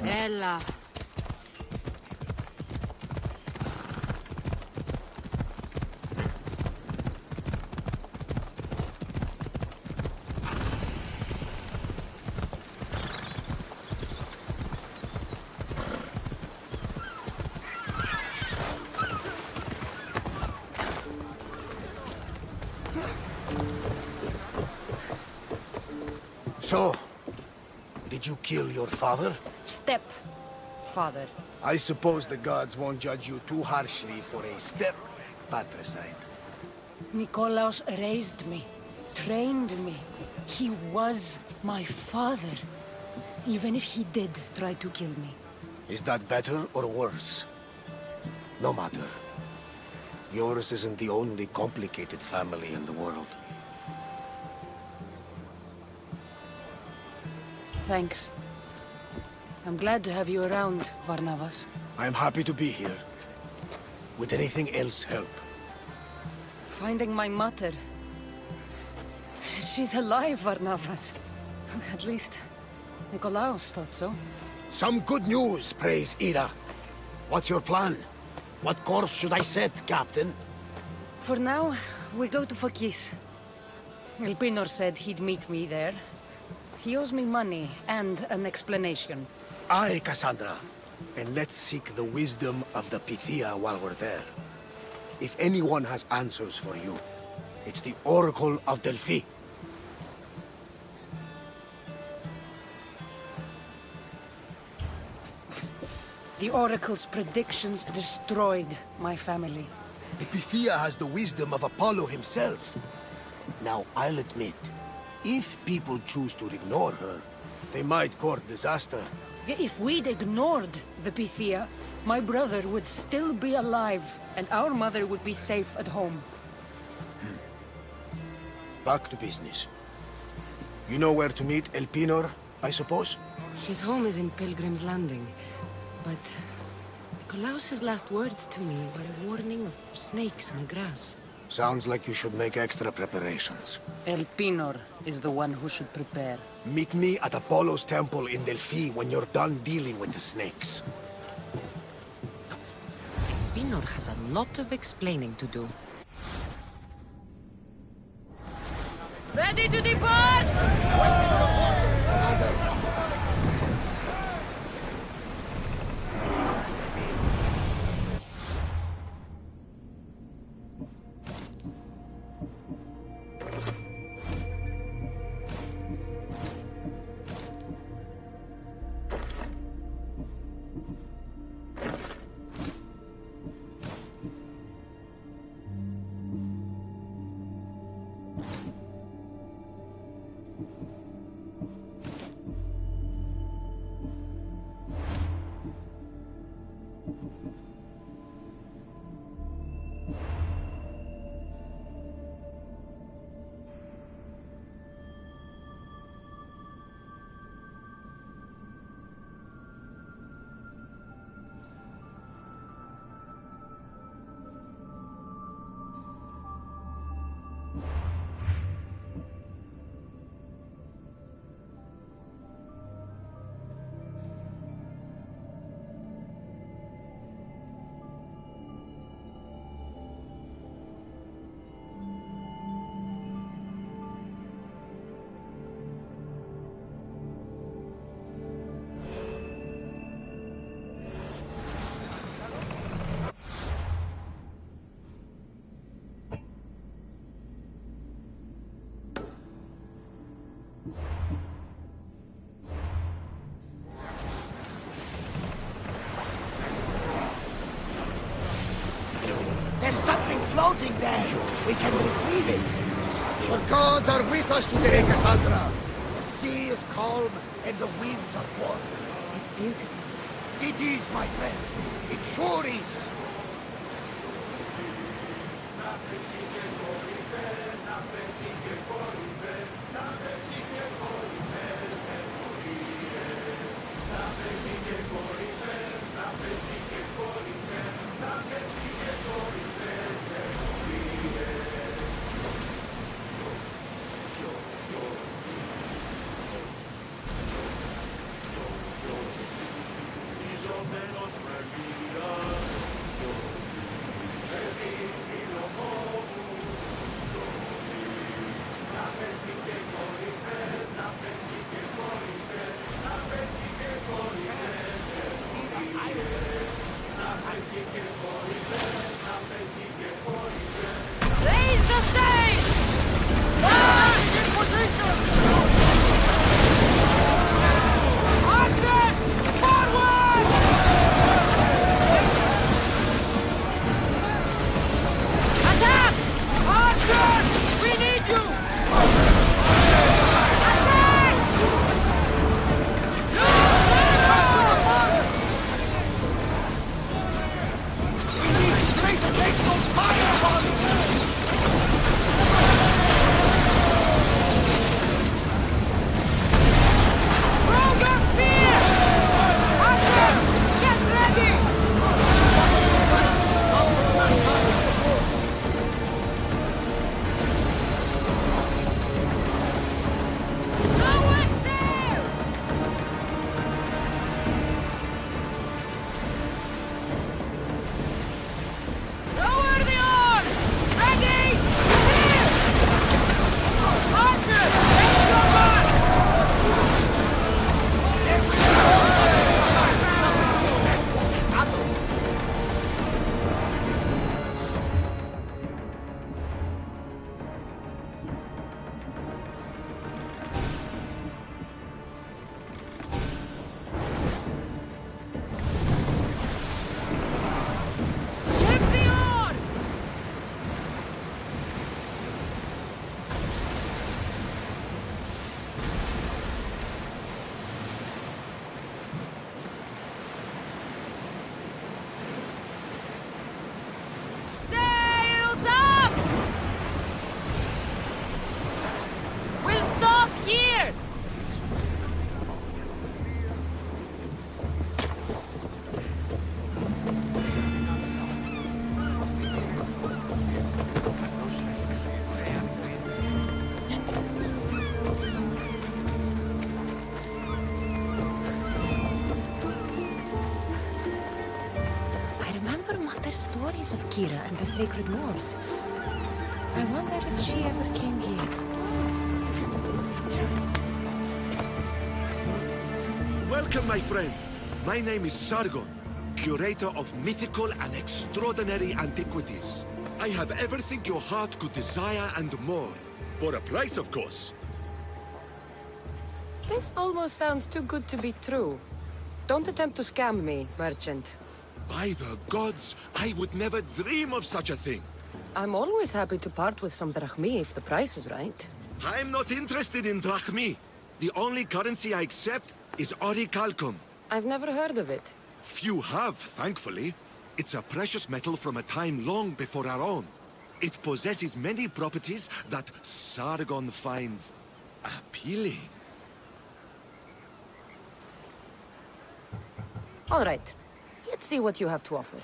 Ella. So, did you kill your father? Step, father. I suppose the gods won't judge you too harshly for a step patricide. Nikolaos raised me, trained me. He was my father. Even if he did try to kill me. Is that better or worse? No matter. Yours isn't the only complicated family in the world. Thanks. I'm glad to have you around, Varnavas. I'm happy to be here. Would anything else help? Finding my mother. She's alive, Varnavas. At least, Nikolaos thought so. Some good news, praise Ira. What's your plan? What course should I set, Captain? For now, we go to Phokis. Elpinor said he'd meet me there. He owes me money and an explanation. Aye, Cassandra. And let's seek the wisdom of the Pythia while we're there. If anyone has answers for you, it's the Oracle of Delphi. The Oracle's predictions destroyed my family. The Pythia has the wisdom of Apollo himself. Now, I'll admit, if people choose to ignore her, they might court disaster. If we'd ignored the Pythia, my brother would still be alive, and our mother would be safe at home. Back to business. You know where to meet Elpinor, I suppose? His home is in Pilgrim's Landing, but Nikolaos's last words to me were a warning of snakes in the grass. Sounds like you should make extra preparations. Elpinor is the one who should prepare. Meet me at Apollo's temple in Delphi when you're done dealing with the snakes. Elpinor has a lot of explaining to do. Ready to depart! something floating there. We can retrieve it. The gods are with us today, Cassandra. The sea is calm and the winds are warm. It's beautiful. It is, my friend. It sure is. Raise the sail! March in position! Archers, forward! Attack! Archers, we need you! Attack! Stronger fear! Archers, get ready! Lower sail! Lower the oars! Ready! Steer! Archers, take your mark! Ship the oars! Sails up! We'll stop here! I remember Mother's stories of Kira and the Sacred Wars. I wonder if she ever came here. Welcome, my friend. My name is Sargon, curator of mythical and extraordinary antiquities. I have everything your heart could desire and more. For a price, of course. This almost sounds too good to be true. Don't attempt to scam me, merchant. By the gods, I would never dream of such a thing. I'm always happy to part with some drachmi if the price is right. I'm not interested in drachmi. The only currency I accept is orichalcum. I've never heard of it. Few have, thankfully. It's a precious metal from a time long before our own. It possesses many properties that Sargon finds appealing. All right. Let's see what you have to offer.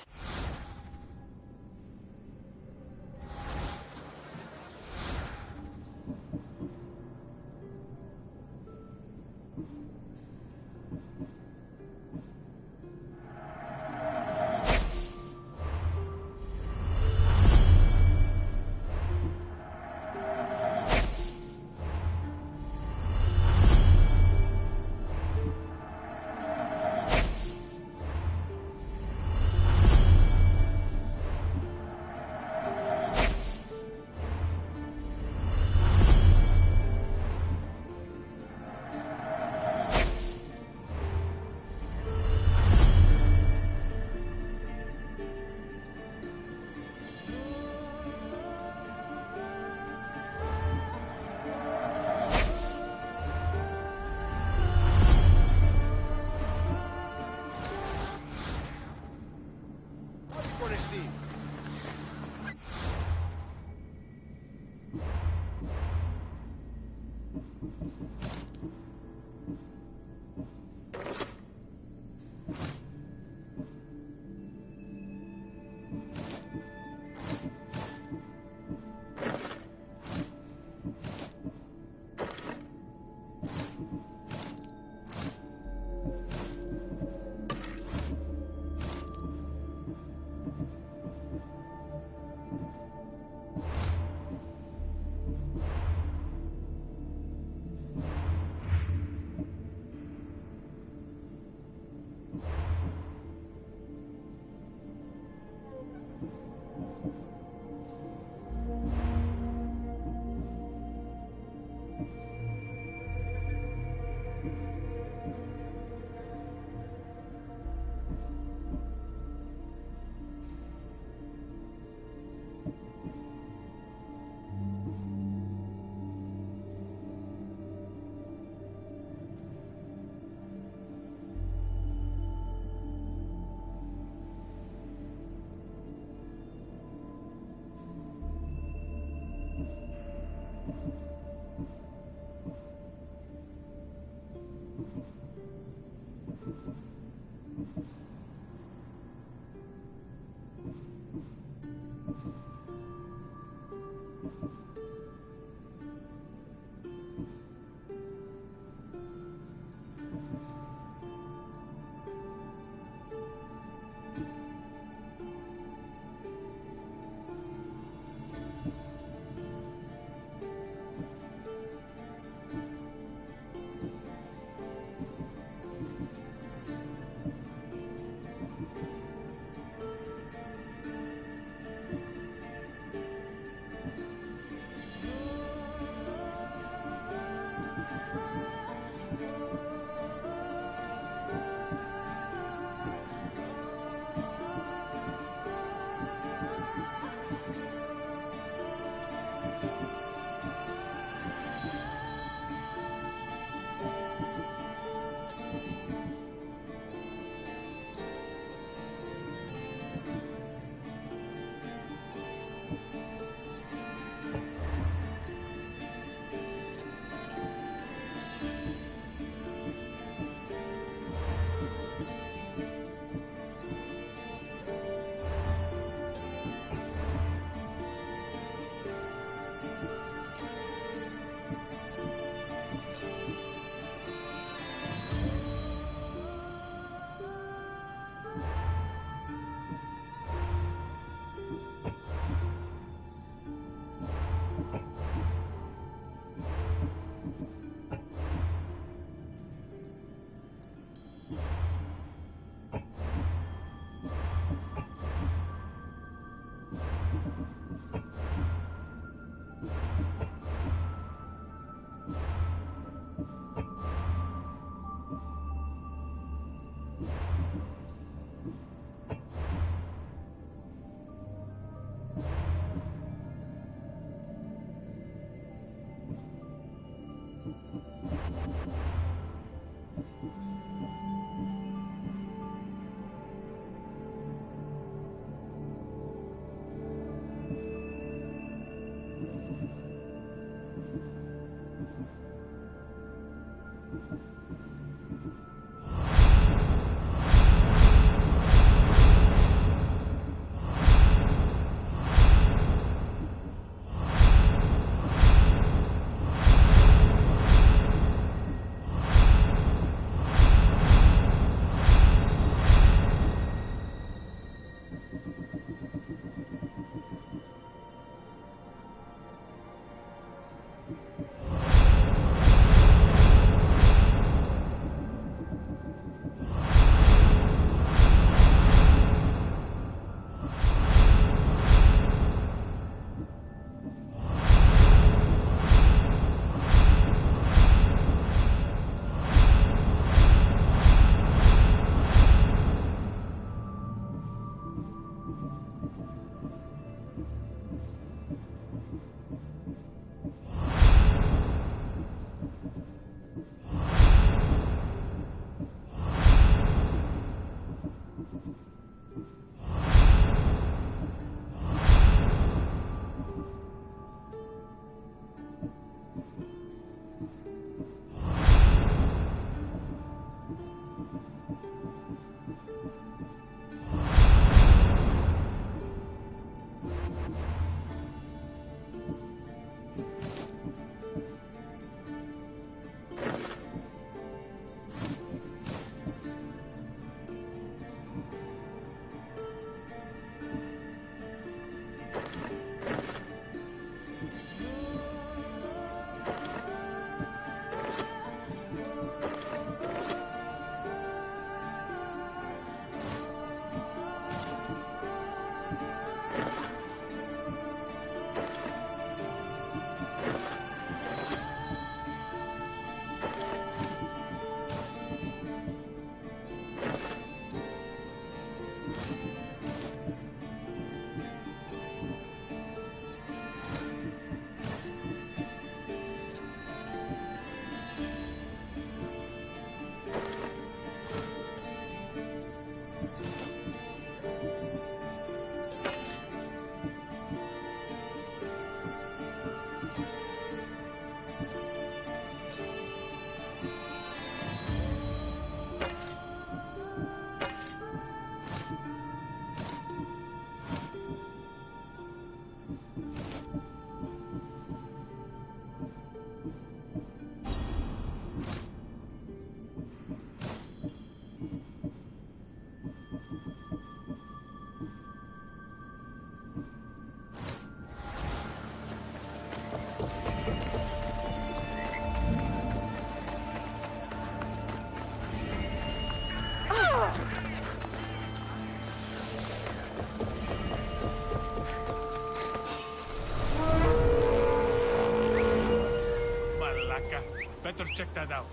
Malaka. Better check that out.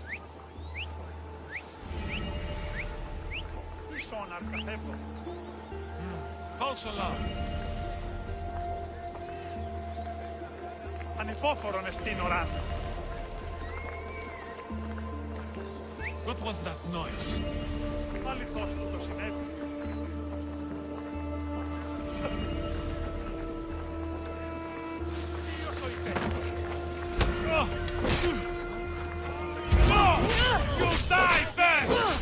False alarm. Ανυπόφορον εστίν οράντα. What was that noise? Αληθώς του το συνέβη. Ποιος ο υπεύθυνος? You'll die first!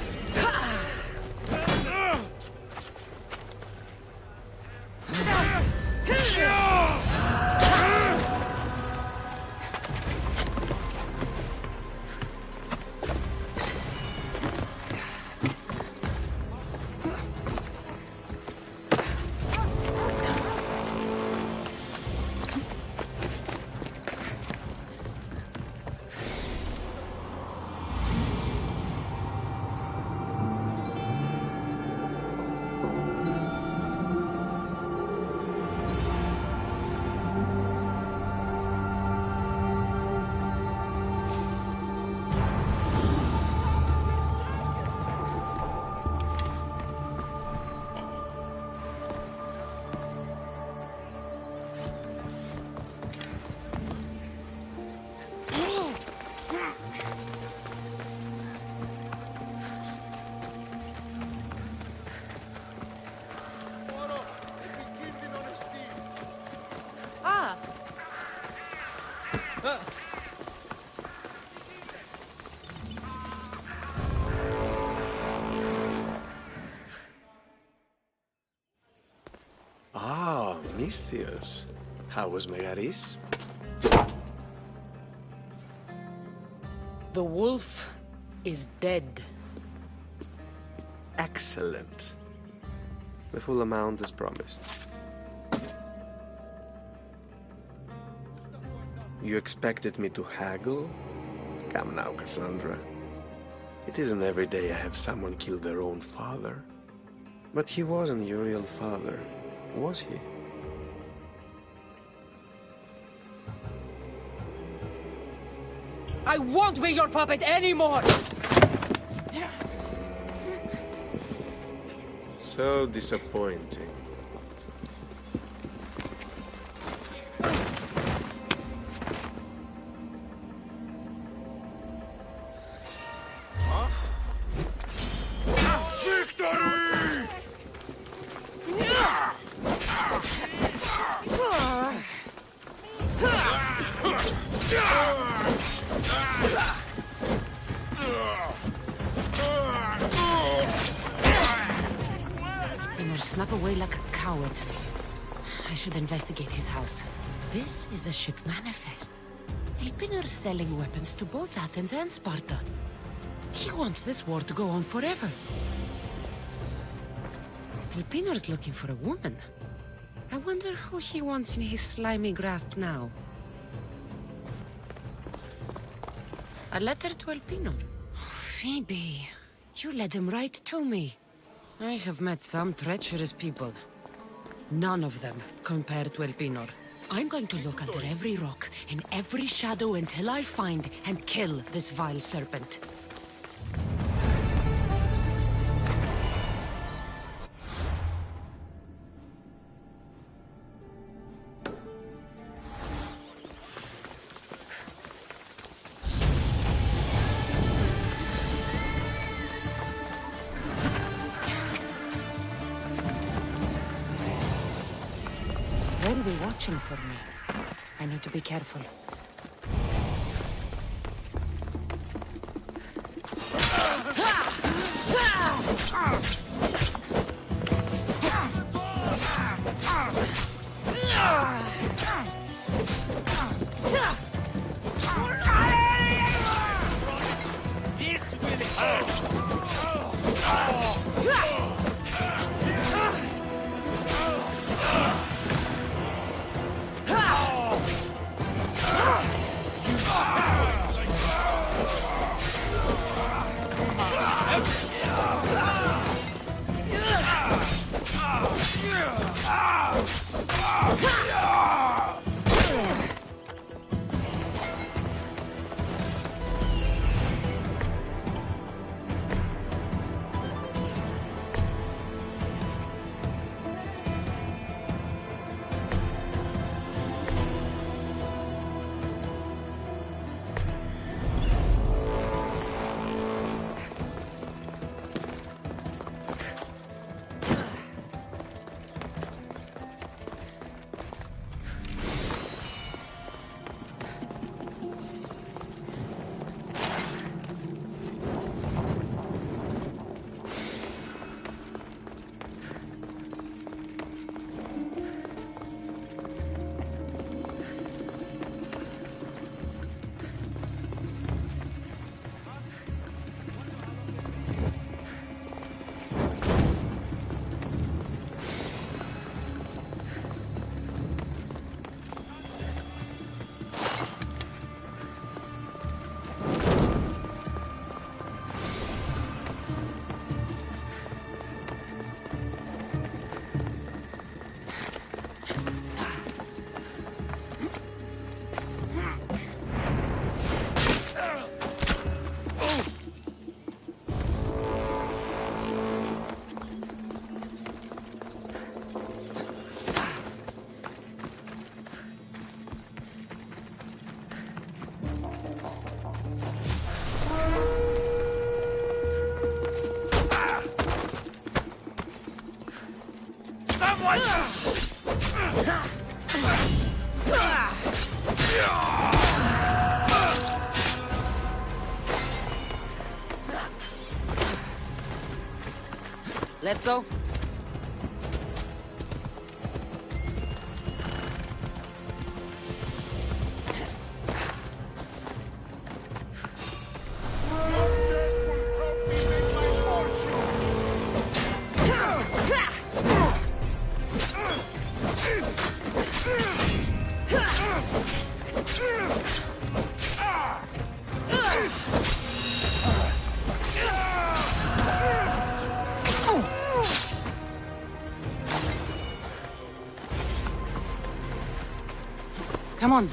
Ah, Misthios. How was Megaris? The wolf is dead. Excellent. The full amount is promised. You expected me to haggle? Come now, Cassandra. It isn't every day I have someone kill their own father. But he wasn't your real father, was he? I won't be your puppet anymore! So disappointing. Snuck away like a coward. I should investigate his house. This is a ship manifest. Elpinor's selling weapons to both Athens and Sparta. He wants this war to go on forever. Elpinor's looking for a woman. I wonder who he wants in his slimy grasp now. A letter to Elpinor. Phoebe, you led him right to me. I have met some treacherous people. None of them compared to Elpinor. I'm going to look under every rock and every shadow until I find and kill this vile serpent. They'll be watching for me. I need to be careful. This will hurt! Let's go. Come on.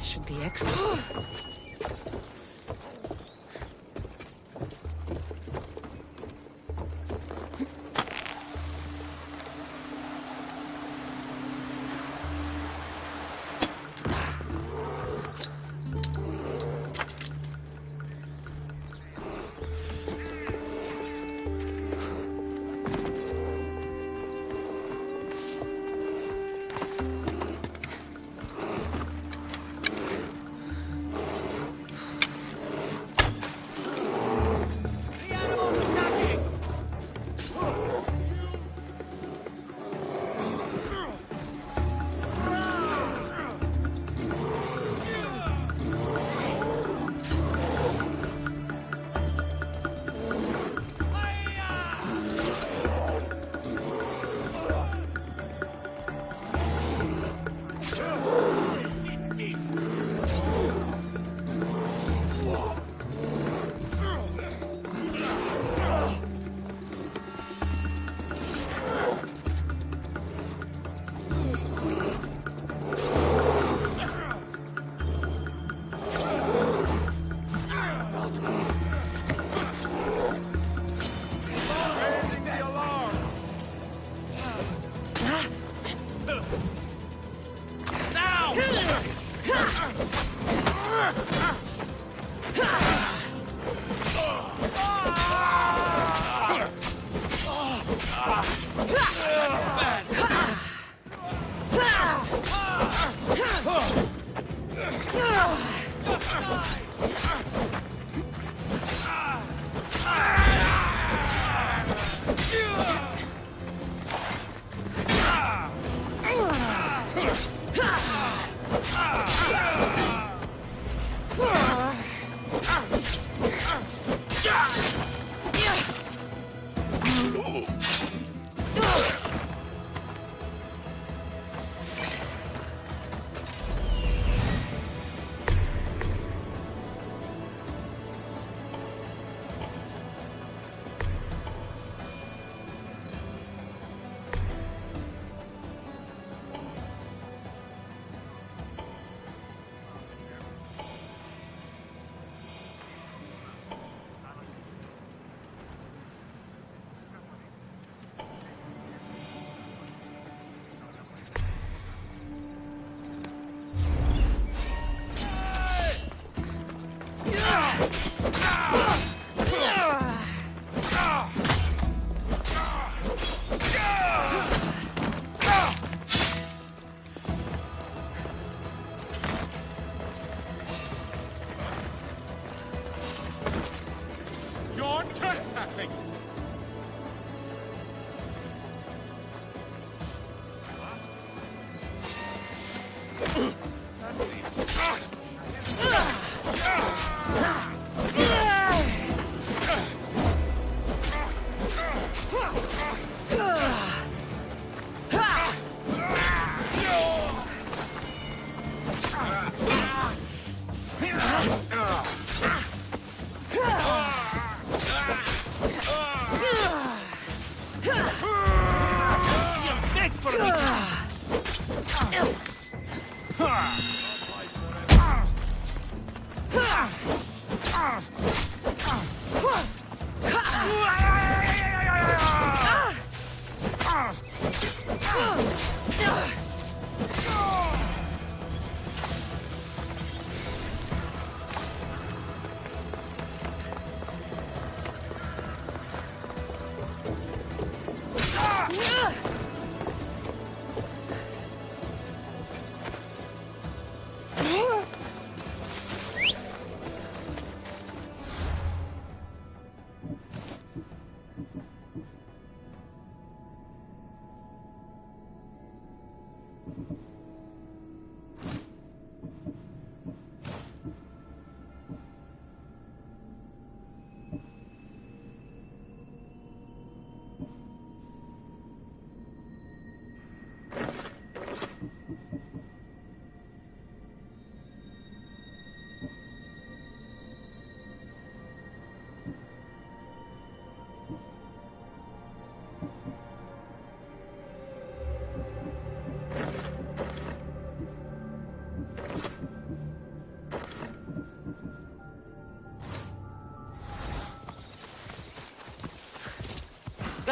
Should be extra.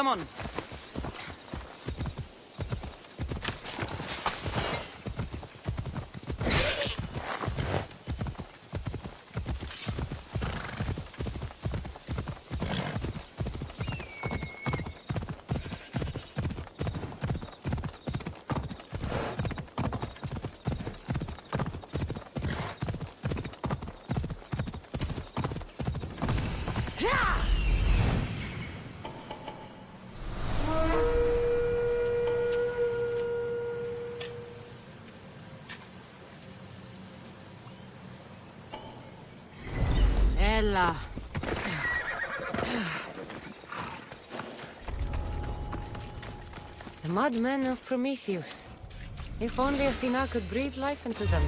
Come on. Ella. The madmen of Prometheus. If only Athena could breathe life into them.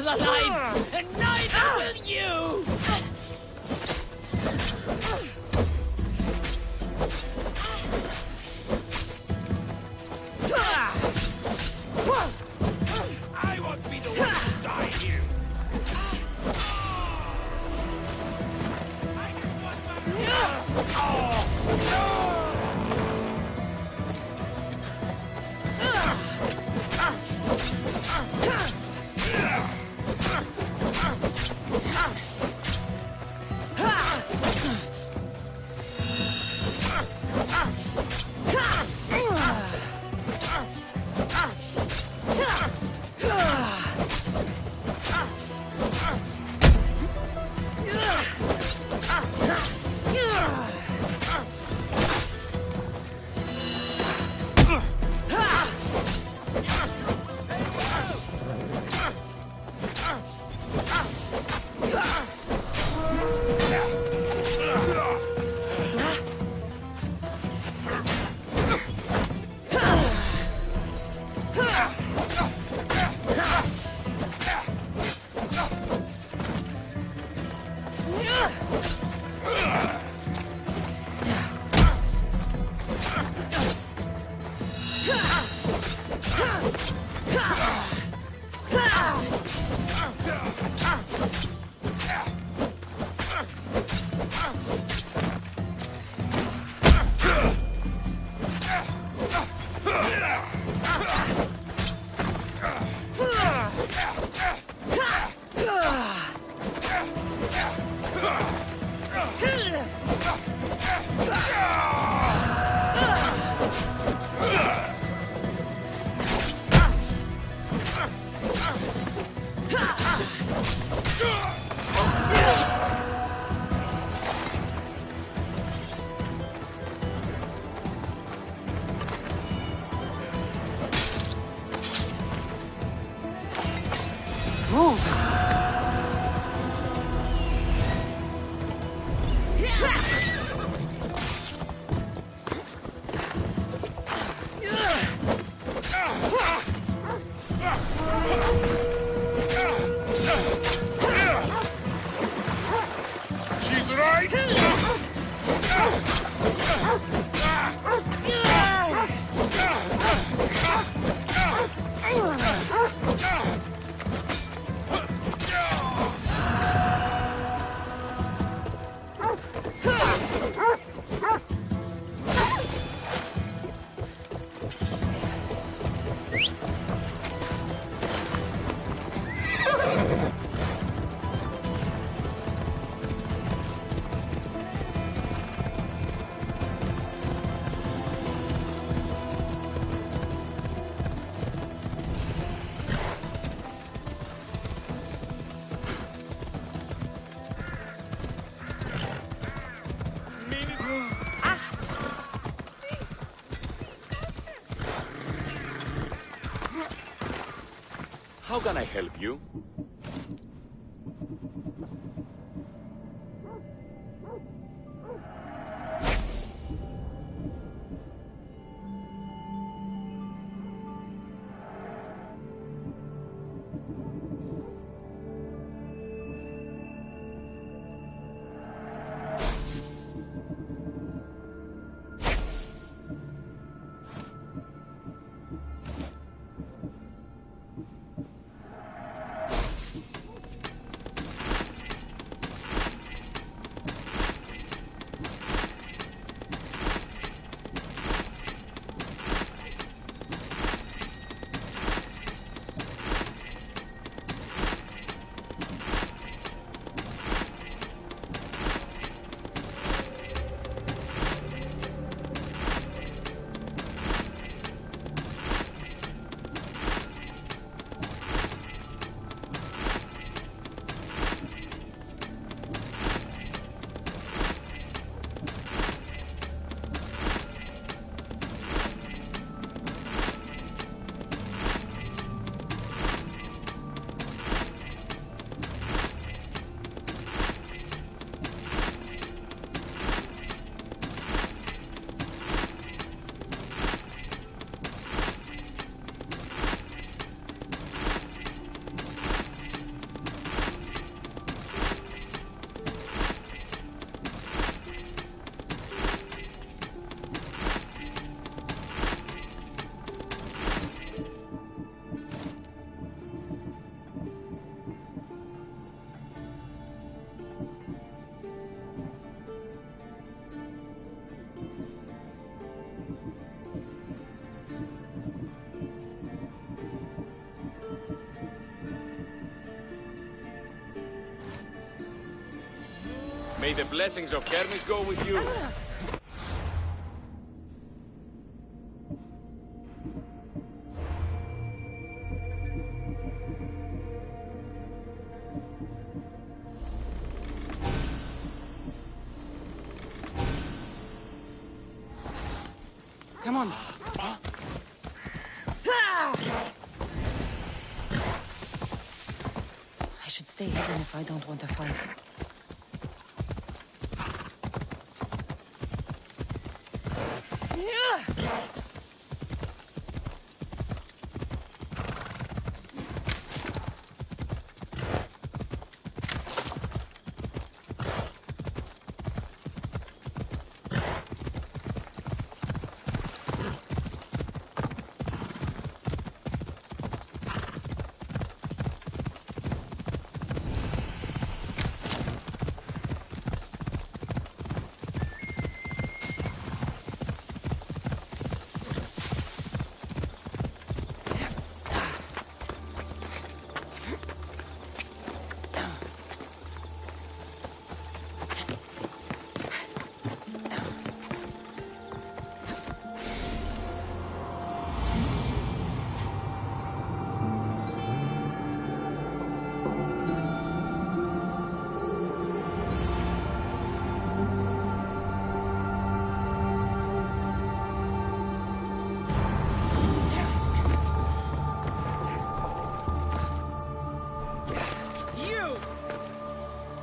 Alive, and neither will you! I won't be the one to die here! I just want my... How can I help you? May the blessings of Hermes go with you. Come on. I should stay hidden if I don't want to fight.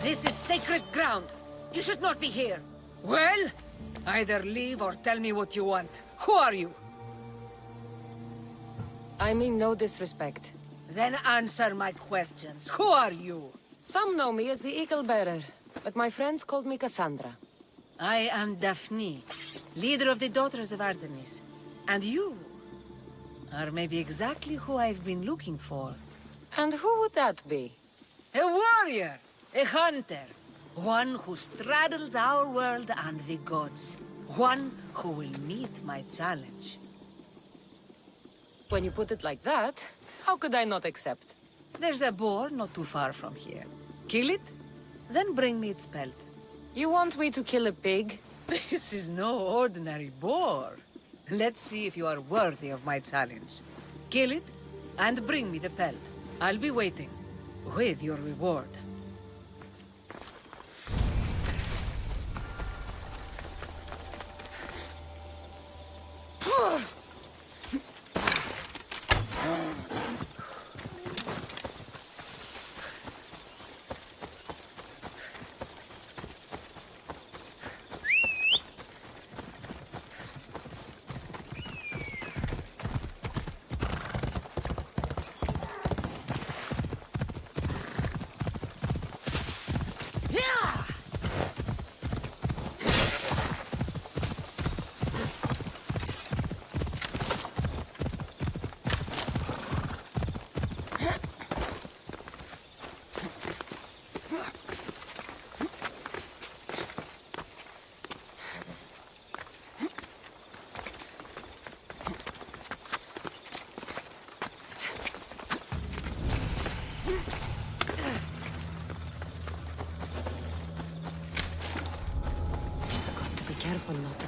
This is sacred ground. You should not be here. Well, either leave or tell me what you want. Who are you? I mean no disrespect. Then answer my questions. Who are you? Some know me as the Eagle Bearer, but my friends called me Cassandra. I am Daphne, leader of the Daughters of Artemis. And you are maybe exactly who I've been looking for. And who would that be? A warrior, a hunter, one who straddles our world and the gods. One who will meet my challenge. When you put it like that, how could I not accept? There's a boar not too far from here. Kill it, then bring me its pelt. You want me to kill a pig? This is no ordinary boar. Let's see if you are worthy of my challenge. Kill it, and bring me the pelt. I'll be waiting, with your reward.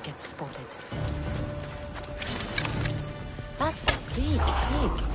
get spotted. That's a big pig.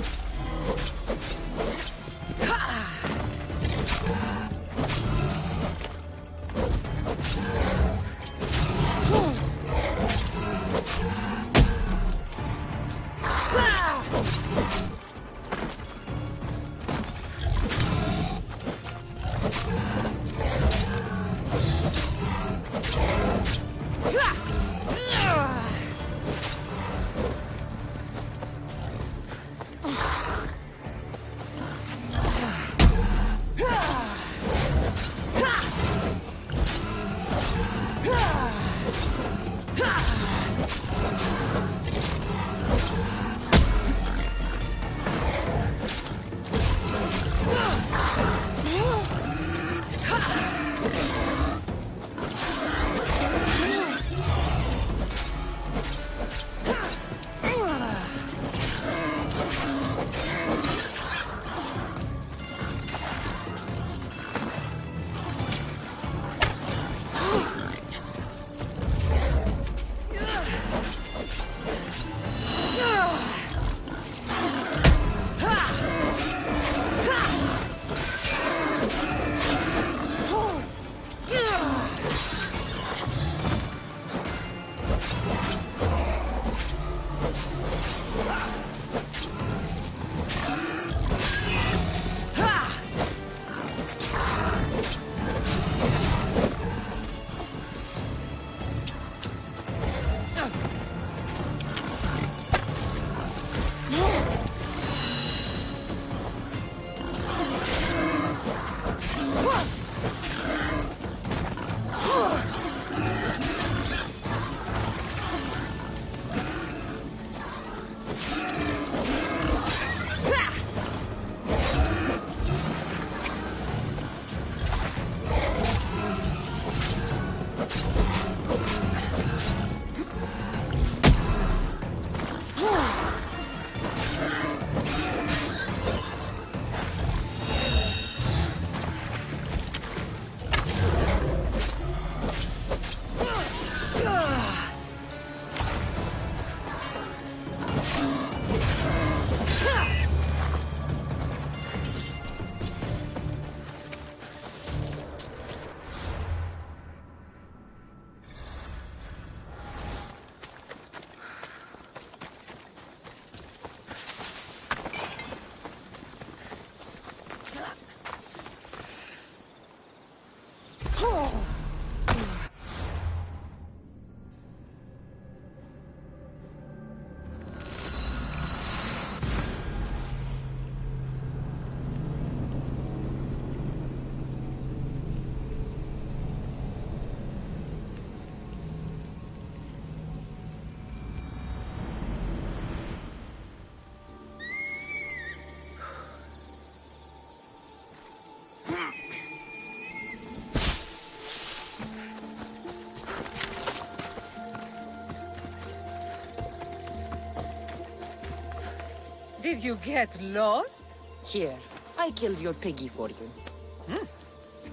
Did you get lost? Here, I killed your piggy for you.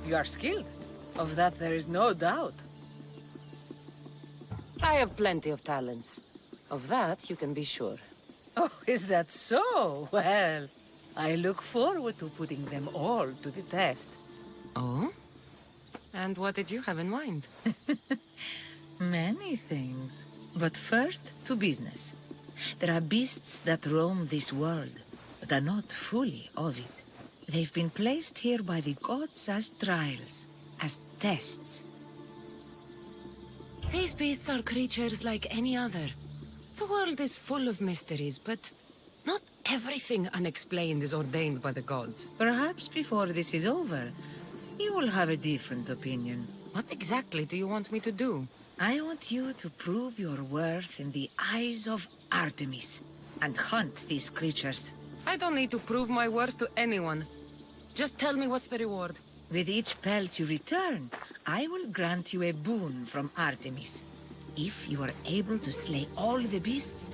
You are skilled. Of that there is no doubt. I have plenty of talents. Of that, you can be sure. Oh, is that so? Well, I look forward to putting them all to the test. Oh? And what did you have in mind? Many things. But first, to business. There are beasts that roam this world, but are not fully of it. They've been placed here by the gods as trials, as tests. These beasts are creatures like any other. The world is full of mysteries, but not everything unexplained is ordained by the gods. Perhaps before this is over, you will have a different opinion. What exactly do you want me to do? I want you to prove your worth in the eyes of Artemis, and hunt these creatures. I don't need to prove my worth to anyone. Just tell me what's the reward. With each pelt you return, I will grant you a boon from Artemis. If you are able to slay all the beasts,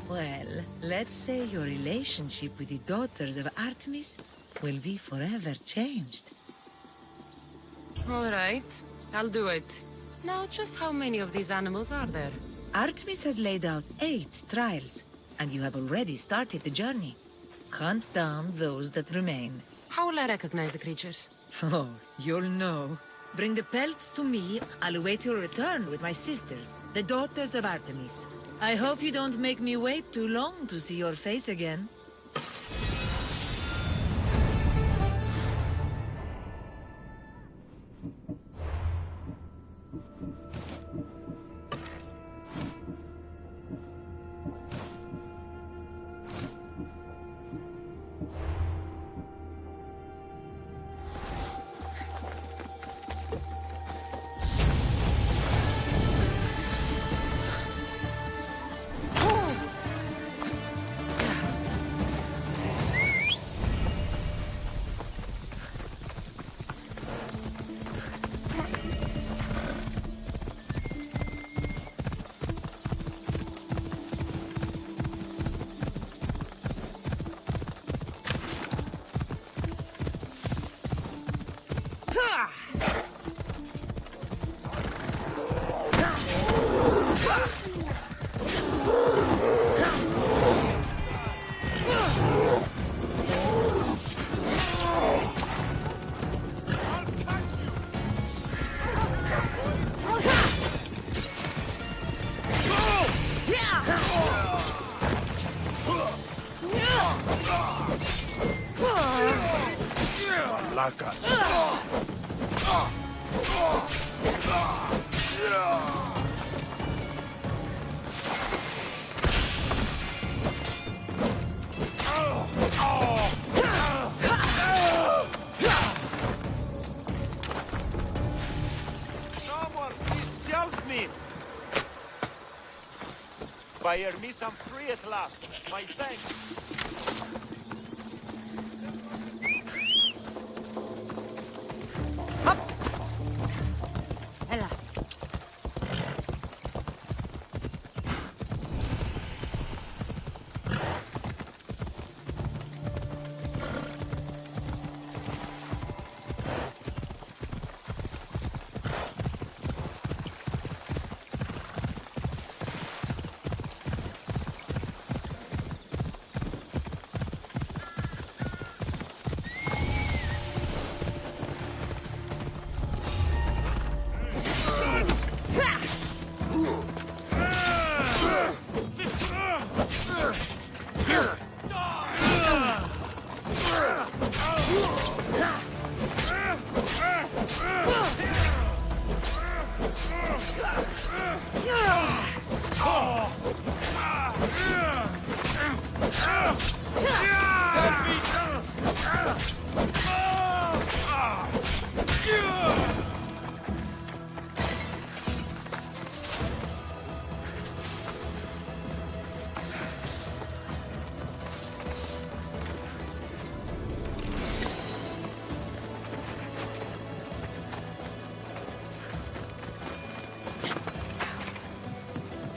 well, let's say your relationship with the daughters of Artemis will be forever changed. All right, I'll do it. Now, just how many of these animals are there? Artemis has laid out 8 trials, and you have already started the journey. Hunt down those that remain. How will I recognize the creatures? Oh, you'll know. Bring the pelts to me. I'll await your return with my sisters, the daughters of Artemis. I hope you don't make me wait too long to see your face again. Malaka. Someone, please help me! By Hermes, I'm free at last. My thanks. Ella.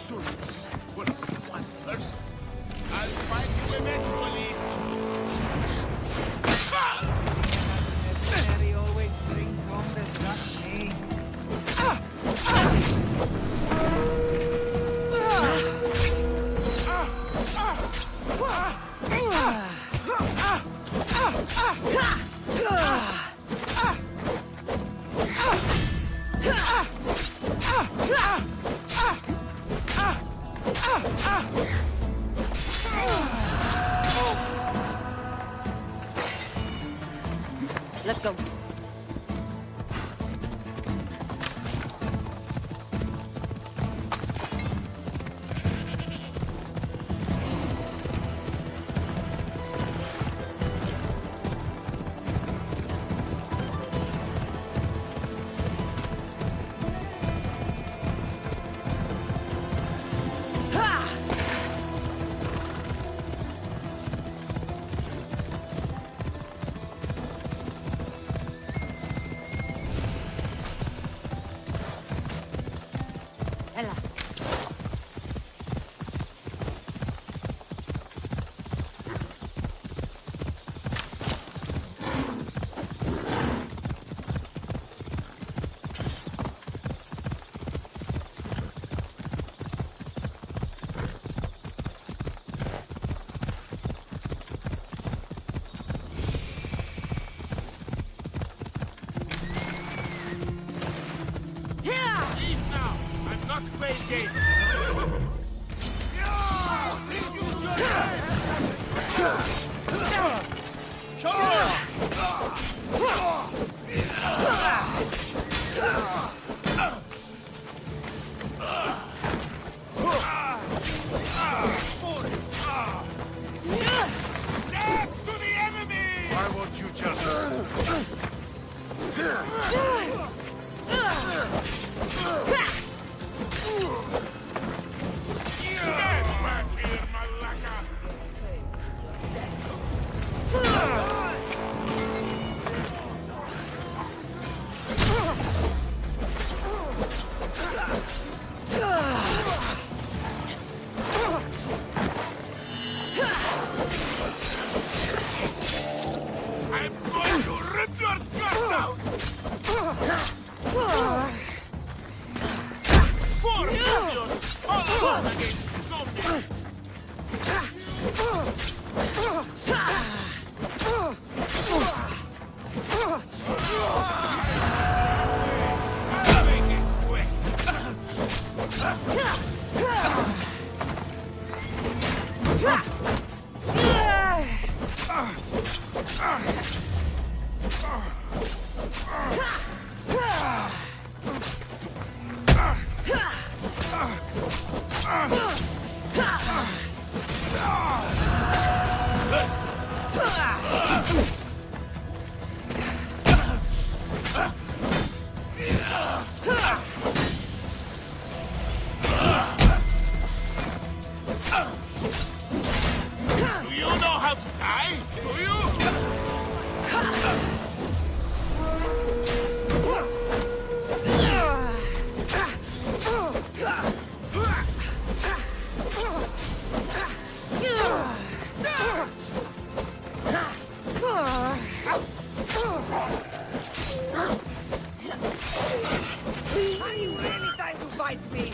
Surely this is one person. I'll find you eventually. Mercenary always brings home the duchy. Let's go. Death to the enemy! Why won't you just... Get back here, Malaka! I'm going to rip your guts out! Four Julius, all alone against zombies! Make it quick! Do you know how to die? Do you? Are you really trying to fight me?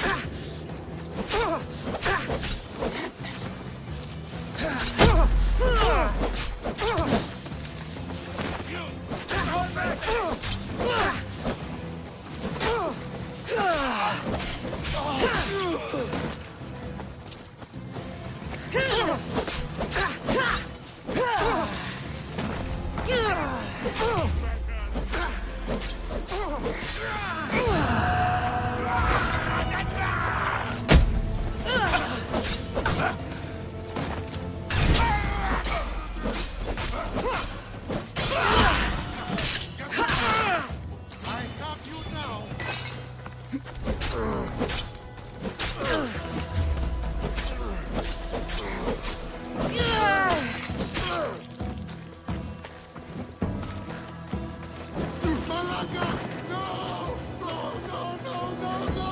I got you now! Malaka! No! No, no, no, no, no!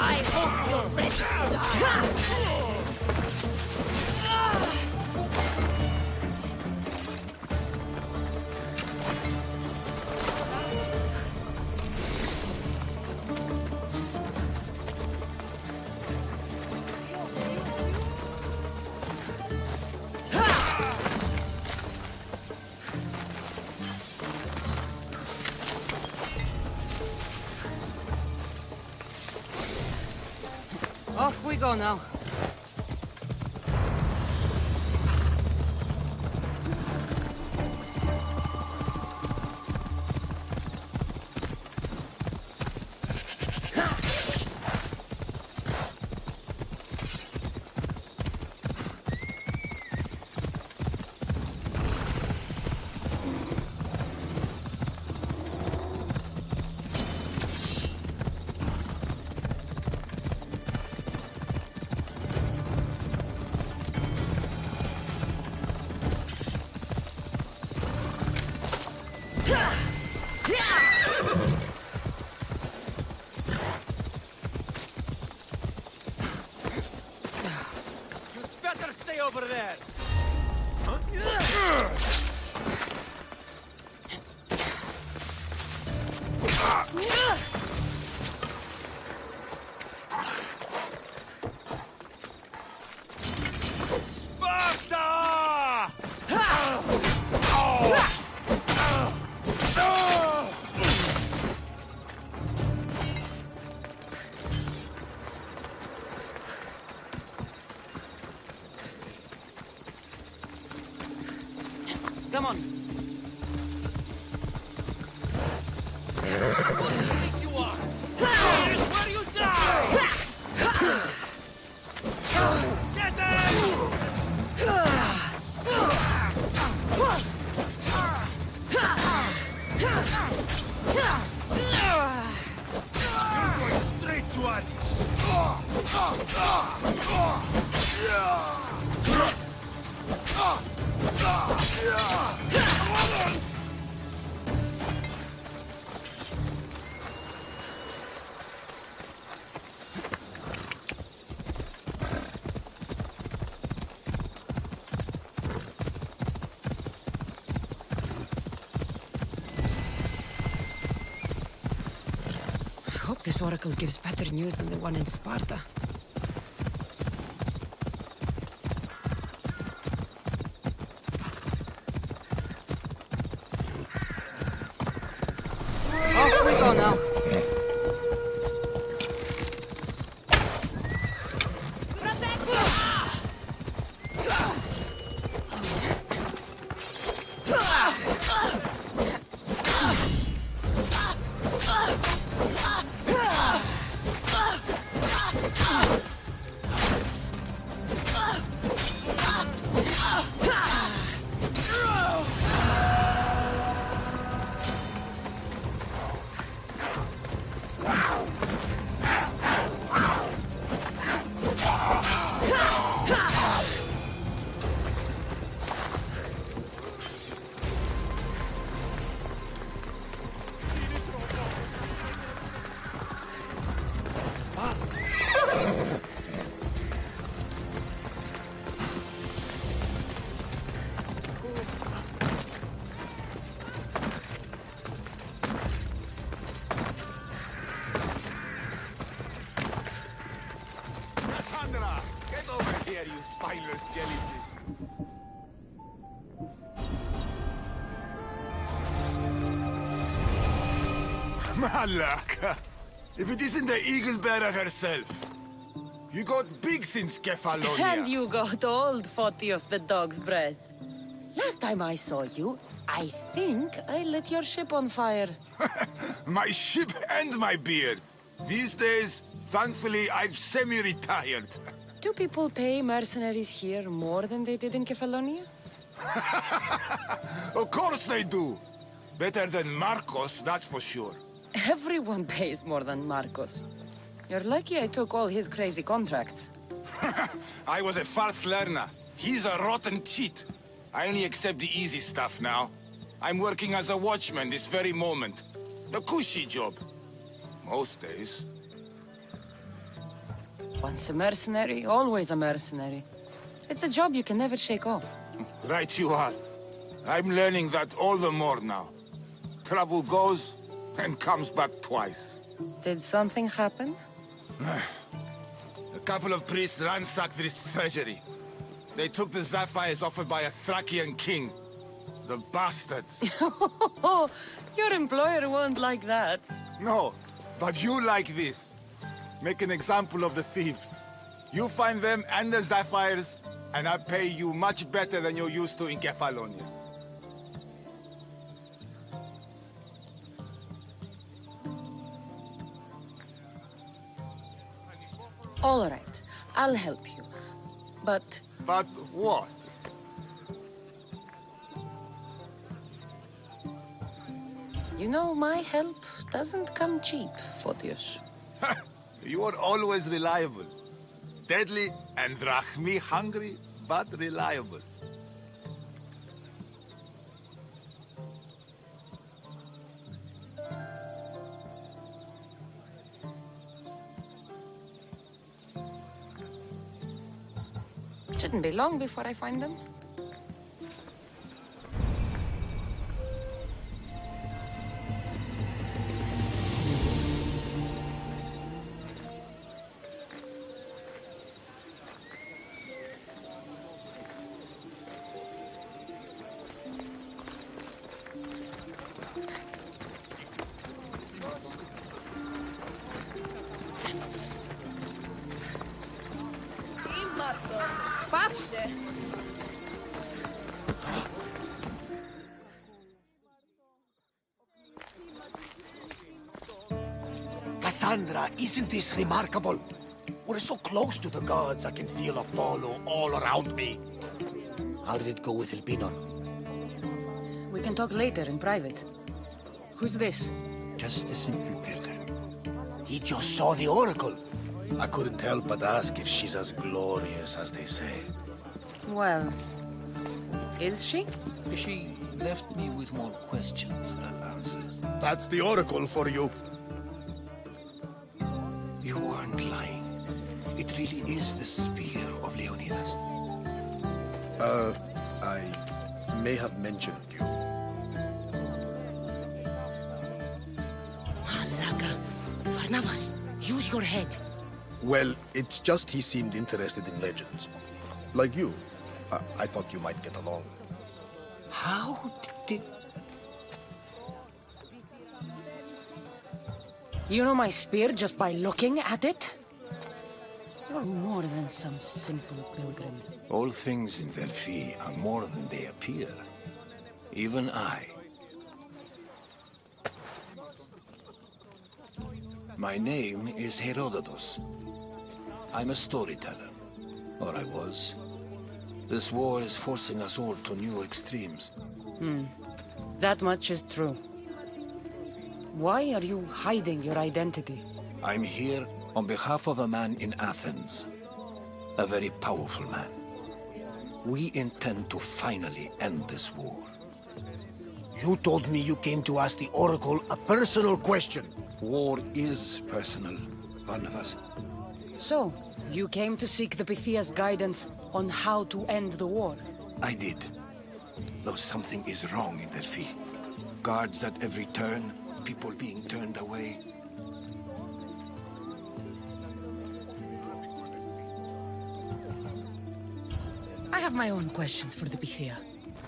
I hope you're ready to die. Off we go now. guy over there! Sparta! Come on. Who do you think you are? Here's where you die! Get You're going straight to I hope this oracle gives better news than the one in Sparta. Off we go now. Cassandra, get over here, you spineless jellyfish. Malaka! If it isn't the eagle bearer herself. You got big since Kefalonia. And you got old, Photios the dog's breath. Last time I saw you, I think I lit your ship on fire. My ship and my beard. These days, thankfully, I've semi-retired. Do people pay mercenaries here more than they did in Kefalonia? Of course they do. Better than Marcos, that's for sure. Everyone pays more than Marcos. You're lucky I took all his crazy contracts. I was a fast learner. He's a rotten cheat. I only accept the easy stuff now. I'm working as a watchman this very moment. The cushy job. Most days. Once a mercenary, always a mercenary. It's a job you can never shake off. Right you are. I'm learning that all the more now. Trouble goes and comes back twice. Did something happen? A couple of priests ransacked this treasury. They took the sapphires offered by a Thracian king. The bastards. Your employer won't like that. No, but you like this. Make an example of the thieves. You find them and the sapphires, and I pay you much better than you're used to in Kefalonia. All right, I'll help you. But... But what? You know, my help doesn't come cheap, Photios. You are always reliable. Deadly and drachmi hungry, but reliable. Shouldn't be long before I find them. Cassandra, isn't this remarkable? We're so close to the gods, I can feel Apollo all around me. How did it go with Elpinor? We can talk later in private. Who's this? Just a simple pilgrim. He just saw the oracle. I couldn't help but ask if she's as glorious as they say. Well, is she? She left me with more questions than answers. That's the oracle for you. You weren't lying. It really is the spear of Leonidas. I may have mentioned you. Malaka, Barnabas, use your head. Well, it's just he seemed interested in legends. Like you. I thought you might get along. How did... You know my spear just by looking at it? You're more than some simple pilgrim. All things in Delphi are more than they appear. Even I. My name is Herodotus. I'm a storyteller. Or I was. This war is forcing us all to new extremes. That much is true. Why are you hiding your identity? I'm here on behalf of a man in Athens. A very powerful man. We intend to finally end this war. You told me you came to ask the oracle a personal question. War is personal, Barnabas. So, you came to seek the Pythia's guidance on how to end the war? I did. Though something is wrong in Delphi. Guards at every turn, people being turned away. I have my own questions for the Pythia.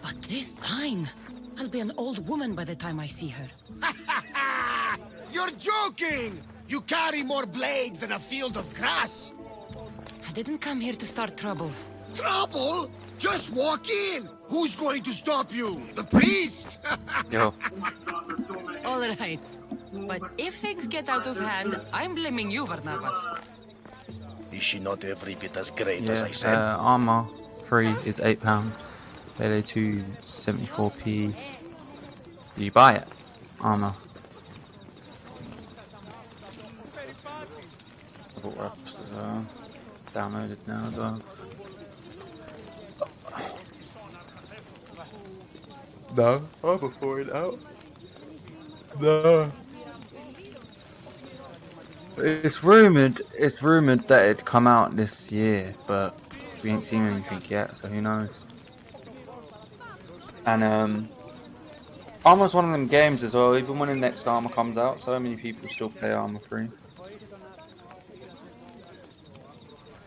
But this line, I'll be an old woman by the time I see her. You're joking! You carry more blades than a field of grass! I didn't come here to start trouble. Trouble? Just walk in! Who's going to stop you? The priest? Yo. All right. But if things get out of hand, I'm blaming you, Barnabas. Is she not every bit as great as I said? Armor 3 is £8. Payday 2 74p. Do you buy it? Armor. I bought Rust as well. Downloaded now as well. No, I'm before it out. No. It's rumored that it'd come out this year, but we ain't seen anything yet, so who knows. And Armor's one of them games as well, even when the next Armor comes out, so many people still play Armor 3.